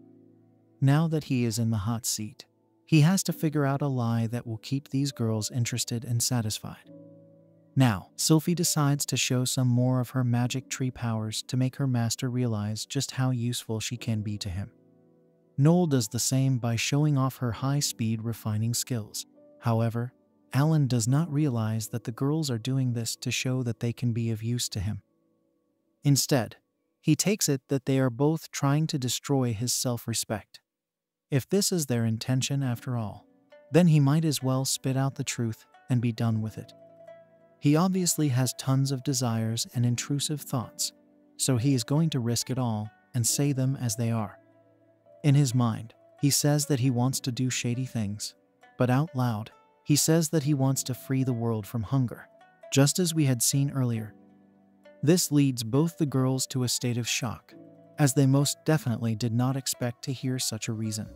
Now that he is in the hot seat, he has to figure out a lie that will keep these girls interested and satisfied. Now, Sylphie decides to show some more of her magic tree powers to make her master realize just how useful she can be to him. Noel does the same by showing off her high-speed refining skills. However, Alan does not realize that the girls are doing this to show that they can be of use to him. Instead, he takes it that they are both trying to destroy his self-respect. If this is their intention after all, then he might as well spit out the truth and be done with it. He obviously has tons of desires and intrusive thoughts, so he is going to risk it all and say them as they are. In his mind, he says that he wants to do shady things, but out loud, he says that he wants to free the world from hunger, just as we had seen earlier. This leads both the girls to a state of shock, as they most definitely did not expect to hear such a reason.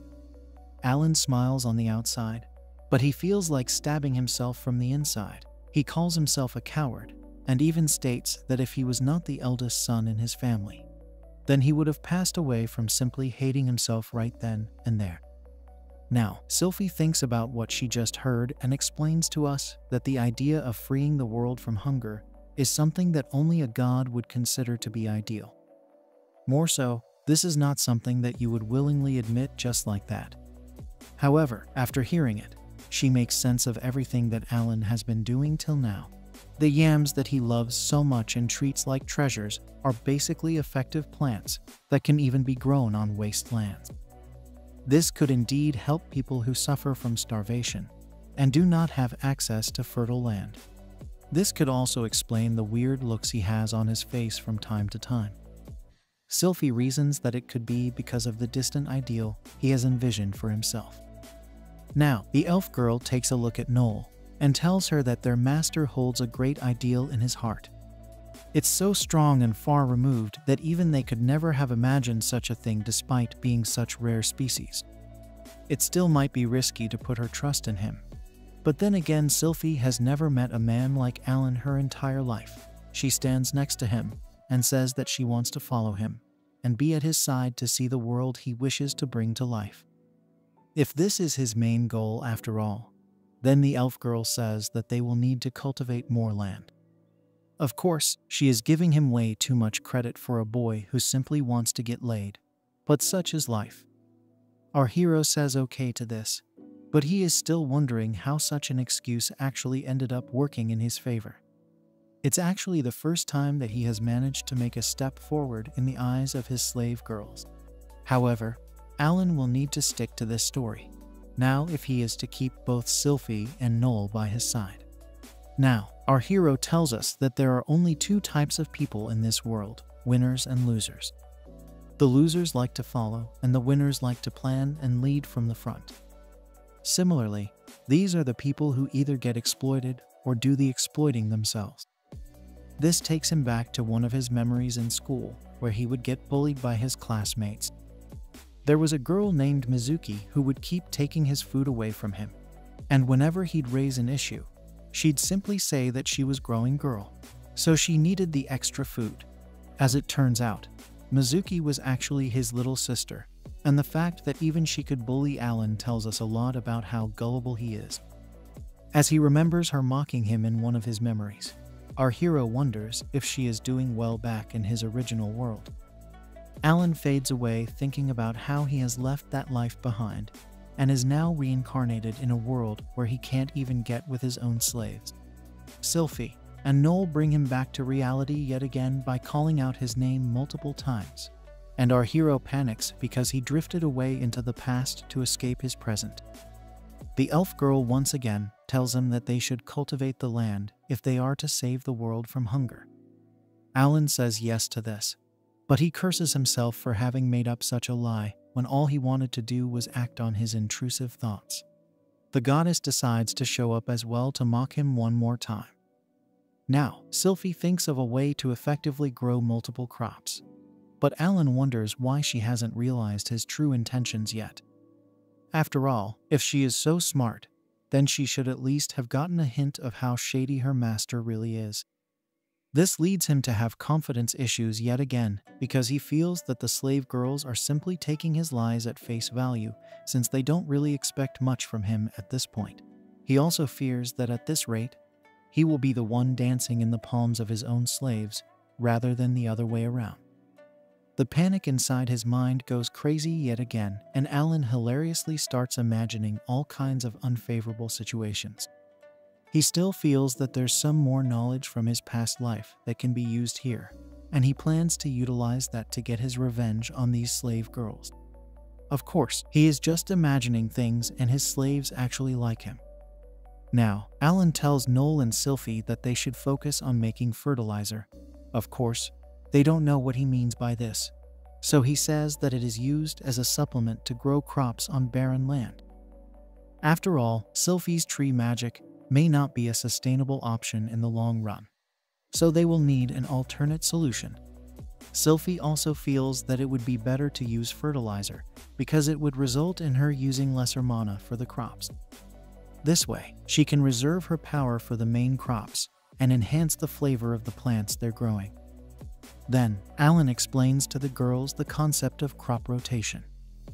Alan smiles on the outside, but he feels like stabbing himself from the inside. He calls himself a coward, and even states that if he was not the eldest son in his family, then he would have passed away from simply hating himself right then and there. Now, Sylphie thinks about what she just heard and explains to us that the idea of freeing the world from hunger is something that only a god would consider to be ideal. More so, this is not something that you would willingly admit just like that. However, after hearing it, she makes sense of everything that Alan has been doing till now. The yams that he loves so much and treats like treasures are basically effective plants that can even be grown on wastelands. This could indeed help people who suffer from starvation and do not have access to fertile land. This could also explain the weird looks he has on his face from time to time. Sylphie reasons that it could be because of the distant ideal he has envisioned for himself. Now, the elf girl takes a look at Noel and tells her that their master holds a great ideal in his heart. It's so strong and far removed that even they could never have imagined such a thing despite being such rare species. It still might be risky to put her trust in him. But then again, Sylphie has never met a man like Alan her entire life. She stands next to him and says that she wants to follow him and be at his side to see the world he wishes to bring to life. If this is his main goal after all, then the elf girl says that they will need to cultivate more land. Of course, she is giving him way too much credit for a boy who simply wants to get laid. But such is life. Our hero says okay to this, but he is still wondering how such an excuse actually ended up working in his favor. It's actually the first time that he has managed to make a step forward in the eyes of his slave girls. However, Alan will need to stick to this story, now if he is to keep both Sylphie and Noel by his side. Now, our hero tells us that there are only two types of people in this world, winners and losers. The losers like to follow, and the winners like to plan and lead from the front. Similarly, these are the people who either get exploited or do the exploiting themselves. This takes him back to one of his memories in school, where he would get bullied by his classmates. There was a girl named Mizuki who would keep taking his food away from him, and whenever he'd raise an issue, she'd simply say that she was growing girl, so she needed the extra food. As it turns out, Mizuki was actually his little sister, and the fact that even she could bully Alan tells us a lot about how gullible he is. As he remembers her mocking him in one of his memories, our hero wonders if she is doing well back in his original world. Alan fades away thinking about how he has left that life behind and is now reincarnated in a world where he can't even get with his own slaves. Sylphie and Noel bring him back to reality yet again by calling out his name multiple times, and our hero panics because he drifted away into the past to escape his present. The elf girl once again tells him that they should cultivate the land if they are to save the world from hunger. Alan says yes to this, but he curses himself for having made up such a lie when all he wanted to do was act on his intrusive thoughts. The goddess decides to show up as well to mock him one more time. Now, Sylphie thinks of a way to effectively grow multiple crops, but Alan wonders why she hasn't realized his true intentions yet. After all, if she is so smart, then she should at least have gotten a hint of how shady her master really is. This leads him to have confidence issues yet again because he feels that the slave girls are simply taking his lies at face value since they don't really expect much from him at this point. He also fears that at this rate, he will be the one dancing in the palms of his own slaves rather than the other way around. The panic inside his mind goes crazy yet again, and Alan hilariously starts imagining all kinds of unfavorable situations. He still feels that there's some more knowledge from his past life that can be used here, and he plans to utilize that to get his revenge on these slave girls. Of course, he is just imagining things and his slaves actually like him. Now, Alan tells Noel and Sylphie that they should focus on making fertilizer. Of course, they don't know what he means by this, so he says that it is used as a supplement to grow crops on barren land. After all, Sylphie's tree magic may not be a sustainable option in the long run, so they will need an alternate solution. Sylphie also feels that it would be better to use fertilizer because it would result in her using lesser mana for the crops. This way, she can reserve her power for the main crops and enhance the flavor of the plants they're growing. Then, Alan explains to the girls the concept of crop rotation,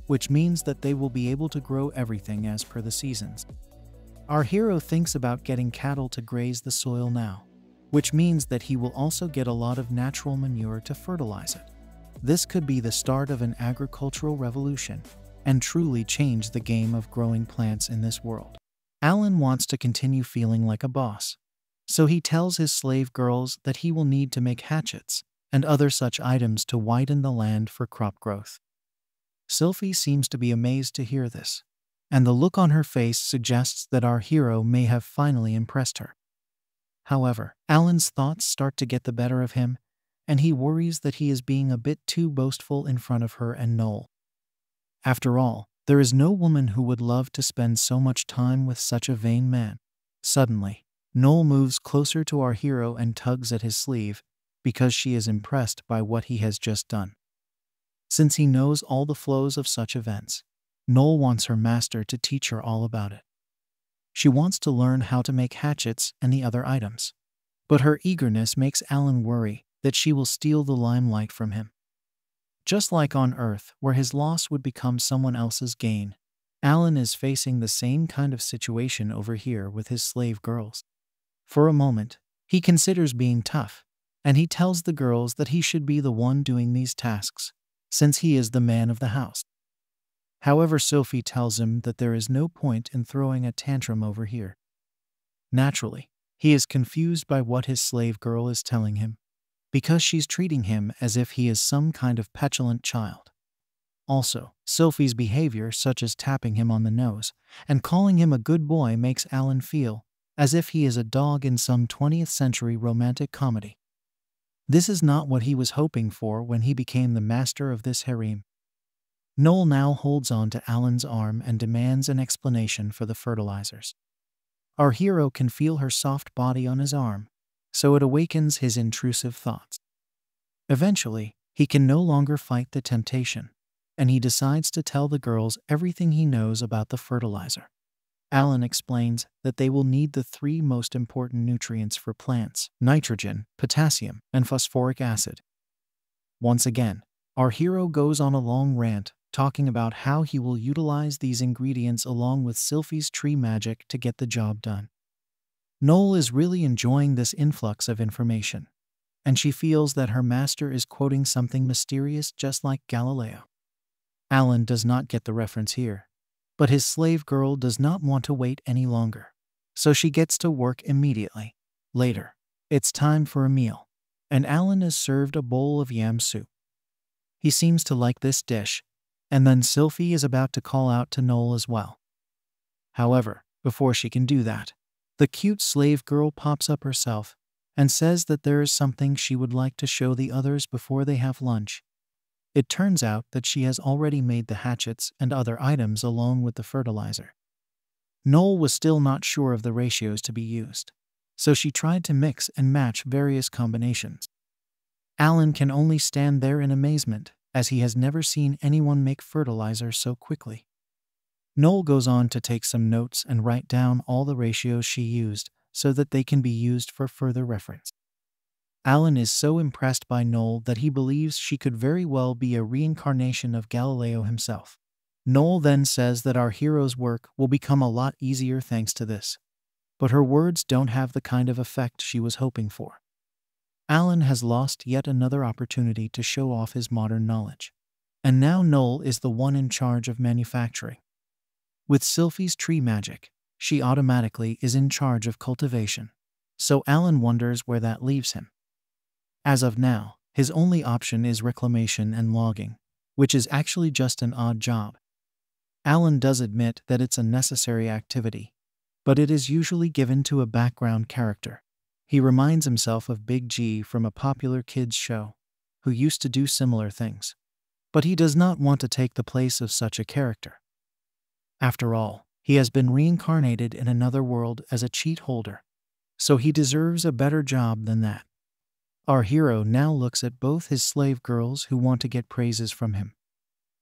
which means that they will be able to grow everything as per the seasons. Our hero thinks about getting cattle to graze the soil now, which means that he will also get a lot of natural manure to fertilize it. This could be the start of an agricultural revolution and truly change the game of growing plants in this world. Alan wants to continue feeling like a boss, so he tells his slave girls that he will need to make hatchets and other such items to widen the land for crop growth. Sylphie seems to be amazed to hear this, and the look on her face suggests that our hero may have finally impressed her. However, Alan's thoughts start to get the better of him, and he worries that he is being a bit too boastful in front of her and Noel. After all, there is no woman who would love to spend so much time with such a vain man. Suddenly, Noel moves closer to our hero and tugs at his sleeve, because she is impressed by what he has just done. Since he knows all the flows of such events, Noel wants her master to teach her all about it. She wants to learn how to make hatchets and the other items. But her eagerness makes Alan worry that she will steal the limelight from him. Just like on Earth, where his loss would become someone else's gain, Alan is facing the same kind of situation over here with his slave girls. For a moment, he considers being tough, and he tells the girls that he should be the one doing these tasks, since he is the man of the house. However, Sophie tells him that there is no point in throwing a tantrum over here. Naturally, he is confused by what his slave girl is telling him, because she's treating him as if he is some kind of petulant child. Also, Sophie's behavior, such as tapping him on the nose and calling him a good boy, makes Alan feel as if he is a dog in some 20th century romantic comedy. This is not what he was hoping for when he became the master of this harem. Noel now holds on to Alan's arm and demands an explanation for the fertilizers. Our hero can feel her soft body on his arm, so it awakens his intrusive thoughts. Eventually, he can no longer fight the temptation, and he decides to tell the girls everything he knows about the fertilizer. Alan explains that they will need the 3 most important nutrients for plants: nitrogen, potassium, and phosphoric acid. Once again, our hero goes on a long rant, talking about how he will utilize these ingredients along with Sylphie's tree magic to get the job done. Noel is really enjoying this influx of information, and she feels that her master is quoting something mysterious just like Galileo. Alan does not get the reference here, but his slave girl does not want to wait any longer, so she gets to work immediately. Later, it's time for a meal, and Alan is served a bowl of yam soup. He seems to like this dish, and then Sylphie is about to call out to Noel as well. However, before she can do that, the cute slave girl pops up herself and says that there is something she would like to show the others before they have lunch. It turns out that she has already made the hatchets and other items along with the fertilizer. Noel was still not sure of the ratios to be used, so she tried to mix and match various combinations. Alan can only stand there in amazement, as he has never seen anyone make fertilizer so quickly. Noel goes on to take some notes and write down all the ratios she used so that they can be used for further reference. Alan is so impressed by Noel that he believes she could very well be a reincarnation of Galileo himself. Noel then says that our hero's work will become a lot easier thanks to this, but her words don't have the kind of effect she was hoping for. Alan has lost yet another opportunity to show off his modern knowledge, and now Noel is the one in charge of manufacturing. With Sylphie's tree magic, she automatically is in charge of cultivation, so Alan wonders where that leaves him. As of now, his only option is reclamation and logging, which is actually just an odd job. Alan does admit that it's a necessary activity, but it is usually given to a background character. He reminds himself of Big G from a popular kids show, who used to do similar things, but he does not want to take the place of such a character. After all, he has been reincarnated in another world as a cheat holder, so he deserves a better job than that. Our hero now looks at both his slave girls who want to get praises from him,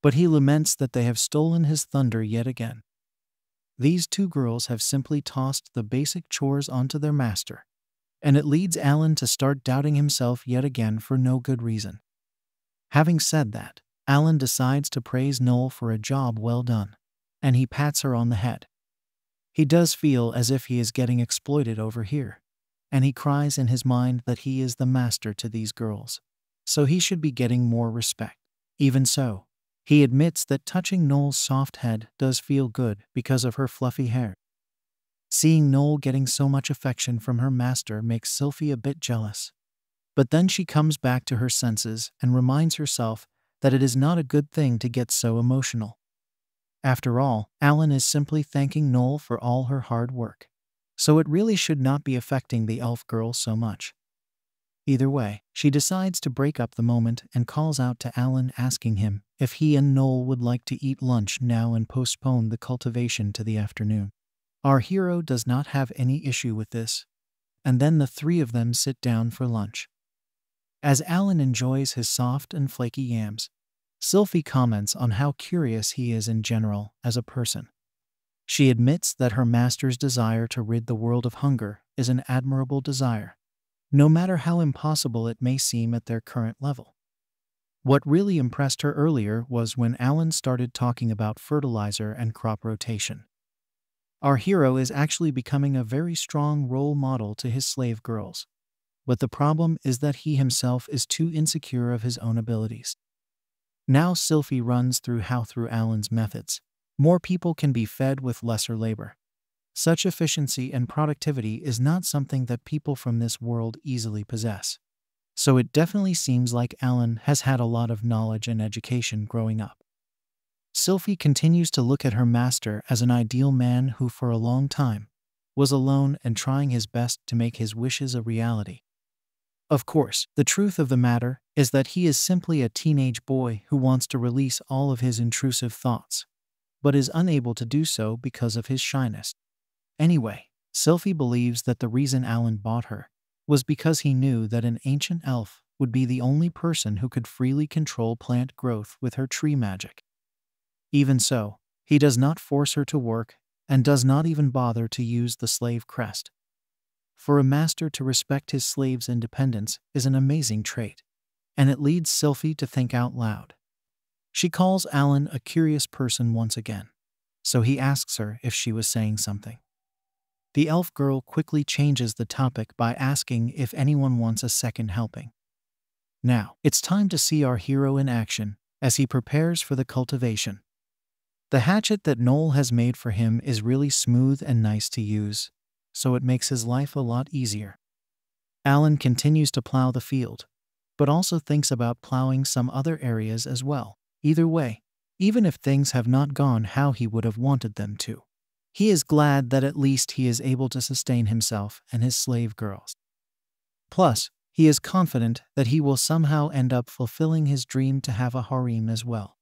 but he laments that they have stolen his thunder yet again. These 2 girls have simply tossed the basic chores onto their master, and it leads Alan to start doubting himself yet again for no good reason. Having said that, Alan decides to praise Noel for a job well done, and he pats her on the head. He does feel as if he is getting exploited over here, and he cries in his mind that he is the master to these girls, so he should be getting more respect. Even so, he admits that touching Noel's soft head does feel good because of her fluffy hair. Seeing Noel getting so much affection from her master makes Sylphie a bit jealous, but then she comes back to her senses and reminds herself that it is not a good thing to get so emotional. After all, Alan is simply thanking Noel for all her hard work, so it really should not be affecting the elf girl so much. Either way, she decides to break up the moment and calls out to Alan, asking him if he and Noel would like to eat lunch now and postpone the cultivation to the afternoon. Our hero does not have any issue with this, and then the 3 of them sit down for lunch. As Alan enjoys his soft and flaky yams, Sylphie comments on how curious he is in general as a person. She admits that her master's desire to rid the world of hunger is an admirable desire, no matter how impossible it may seem at their current level. What really impressed her earlier was when Alan started talking about fertilizer and crop rotation. Our hero is actually becoming a very strong role model to his slave girls. But the problem is that he himself is too insecure of his own abilities. Now Sylphie runs through how through Alan's methods, more people can be fed with lesser labor. Such efficiency and productivity is not something that people from this world easily possess. So it definitely seems like Alan has had a lot of knowledge and education growing up. Sylphie continues to look at her master as an ideal man who for a long time was alone and trying his best to make his wishes a reality. Of course, the truth of the matter is that he is simply a teenage boy who wants to release all of his intrusive thoughts, but is unable to do so because of his shyness. Anyway, Sylphie believes that the reason Alan bought her was because he knew that an ancient elf would be the only person who could freely control plant growth with her tree magic. Even so, he does not force her to work and does not even bother to use the slave crest. For a master to respect his slave's independence is an amazing trait, and it leads Sylphie to think out loud. She calls Alan a curious person once again, so he asks her if she was saying something. The elf girl quickly changes the topic by asking if anyone wants a second helping. Now, it's time to see our hero in action as he prepares for the cultivation. The hatchet that Noel has made for him is really smooth and nice to use, so it makes his life a lot easier. Alan continues to plow the field, but also thinks about plowing some other areas as well. Either way, even if things have not gone how he would have wanted them to, he is glad that at least he is able to sustain himself and his slave girls. Plus, he is confident that he will somehow end up fulfilling his dream to have a harem as well.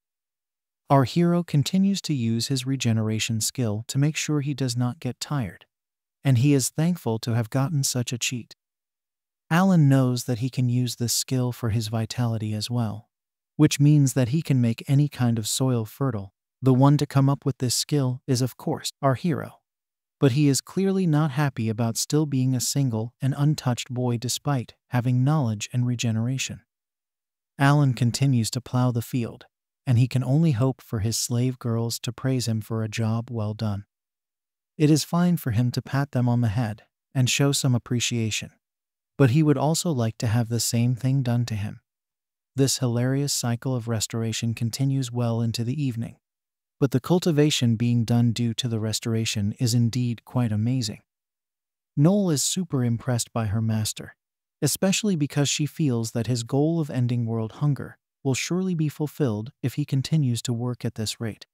Our hero continues to use his regeneration skill to make sure he does not get tired, and he is thankful to have gotten such a cheat. Alan knows that he can use this skill for his vitality as well, which means that he can make any kind of soil fertile. The one to come up with this skill is, of course, our hero. But he is clearly not happy about still being a single and untouched boy despite having knowledge and regeneration. Alan continues to plow the field, and he can only hope for his slave girls to praise him for a job well done. It is fine for him to pat them on the head and show some appreciation, but he would also like to have the same thing done to him. This hilarious cycle of restoration continues well into the evening, but the cultivation being done due to the restoration is indeed quite amazing. Noel is super impressed by her master, especially because she feels that his goal of ending world hunger will surely be fulfilled if he continues to work at this rate.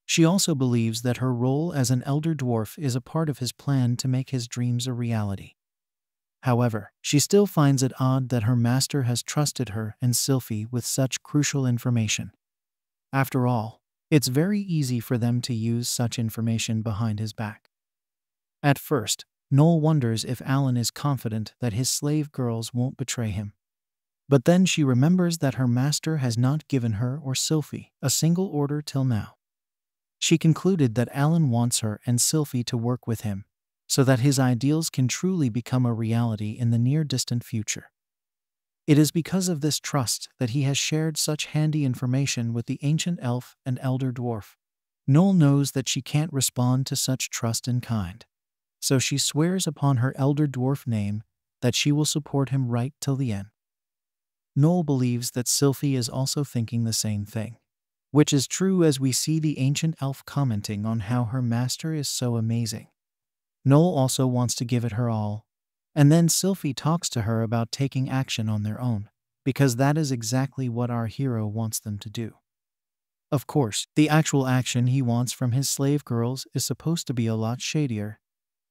She also believes that her role as an elder dwarf is a part of his plan to make his dreams a reality. However, she still finds it odd that her master has trusted her and Sylphie with such crucial information. After all, it's very easy for them to use such information behind his back. At first, Noel wonders if Alan is confident that his slave girls won't betray him. But then she remembers that her master has not given her or Sylphie a single order till now. She concluded that Alan wants her and Sylphie to work with him, so that his ideals can truly become a reality in the near-distant future. It is because of this trust that he has shared such handy information with the ancient elf and elder dwarf. Noel knows that she can't respond to such trust in kind, so she swears upon her elder dwarf name that she will support him right till the end. Noel believes that Sylphie is also thinking the same thing, which is true as we see the ancient elf commenting on how her master is so amazing. Noel also wants to give it her all, and then Sylphie talks to her about taking action on their own, because that is exactly what our hero wants them to do. Of course, the actual action he wants from his slave girls is supposed to be a lot shadier,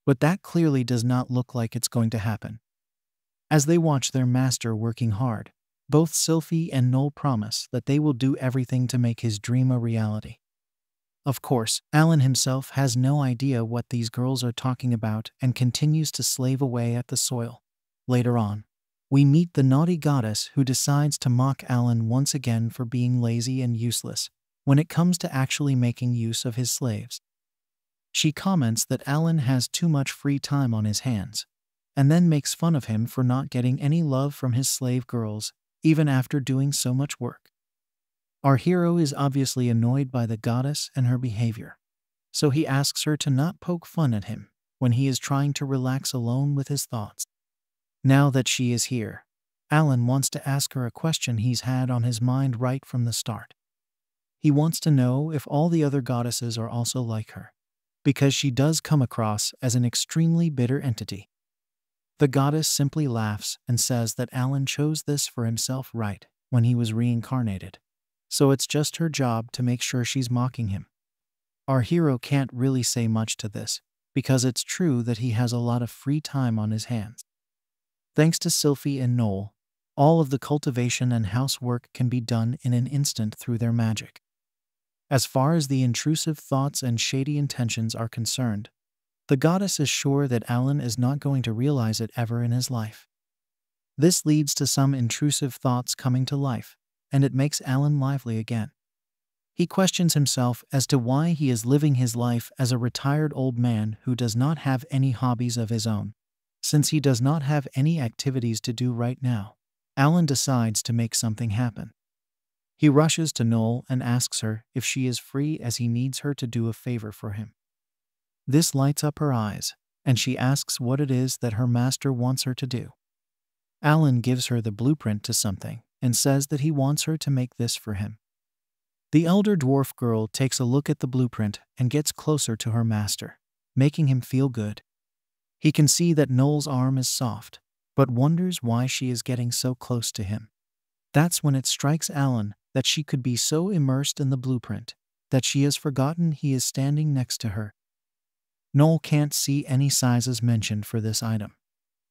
but that clearly does not look like it's going to happen. As they watch their master working hard, both Sylphie and Noel promise that they will do everything to make his dream a reality. Of course, Alan himself has no idea what these girls are talking about and continues to slave away at the soil. Later on, we meet the naughty goddess who decides to mock Alan once again for being lazy and useless when it comes to actually making use of his slaves. She comments that Alan has too much free time on his hands, and then makes fun of him for not getting any love from his slave girls, even after doing so much work. Our hero is obviously annoyed by the goddess and her behavior, so he asks her to not poke fun at him when he is trying to relax alone with his thoughts. Now that she is here, Alan wants to ask her a question he's had on his mind right from the start. He wants to know if all the other goddesses are also like her, because she does come across as an extremely bitter entity. The goddess simply laughs and says that Alan chose this for himself right when he was reincarnated, so it's just her job to make sure she's mocking him. Our hero can't really say much to this, because it's true that he has a lot of free time on his hands. Thanks to Sylphie and Noel, all of the cultivation and housework can be done in an instant through their magic. As far as the intrusive thoughts and shady intentions are concerned, the goddess is sure that Alan is not going to realize it ever in his life. This leads to some intrusive thoughts coming to life, and it makes Alan lively again. He questions himself as to why he is living his life as a retired old man who does not have any hobbies of his own. Since he does not have any activities to do right now, Alan decides to make something happen. He rushes to Noel and asks her if she is free as he needs her to do a favor for him. This lights up her eyes, and she asks what it is that her master wants her to do. Alan gives her the blueprint to something and says that he wants her to make this for him. The elder dwarf girl takes a look at the blueprint and gets closer to her master, making him feel good. He can see that Noel's arm is soft, but wonders why she is getting so close to him. That's when it strikes Alan that she could be so immersed in the blueprint that she has forgotten he is standing next to her. Noel can't see any sizes mentioned for this item,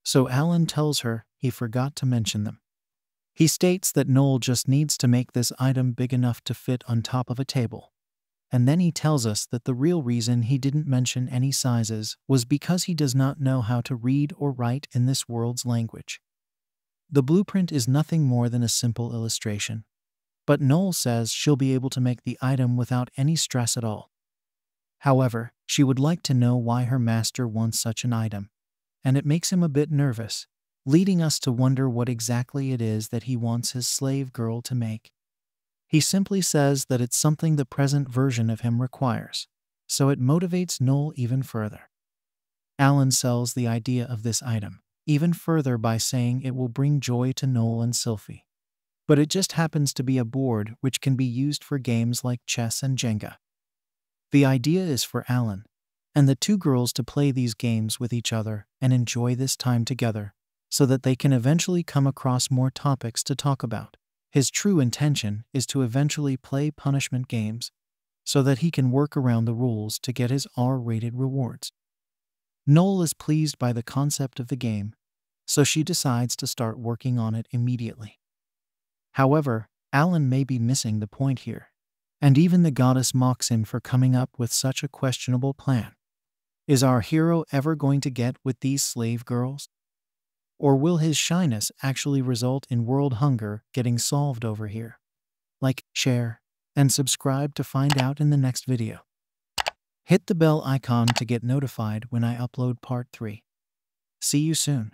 so Alan tells her he forgot to mention them. He states that Noel just needs to make this item big enough to fit on top of a table. And then he tells us that the real reason he didn't mention any sizes was because he does not know how to read or write in this world's language. The blueprint is nothing more than a simple illustration, but Noel says she'll be able to make the item without any stress at all. However, she would like to know why her master wants such an item, and it makes him a bit nervous, leading us to wonder what exactly it is that he wants his slave girl to make. He simply says that it's something the present version of him requires, so it motivates Noel even further. Alan sells the idea of this item even further by saying it will bring joy to Noel and Sylphie. But it just happens to be a board which can be used for games like chess and Jenga. The idea is for Alan and the two girls to play these games with each other and enjoy this time together, so that they can eventually come across more topics to talk about. His true intention is to eventually play punishment games so that he can work around the rules to get his R-rated rewards. Noel is pleased by the concept of the game, so she decides to start working on it immediately. However, Alan may be missing the point here, and even the goddess mocks him for coming up with such a questionable plan. Is our hero ever going to get with these slave girls? Or will his shyness actually result in world hunger getting solved over here? Like, share, and subscribe to find out in the next video. Hit the bell icon to get notified when I upload part 3. See you soon.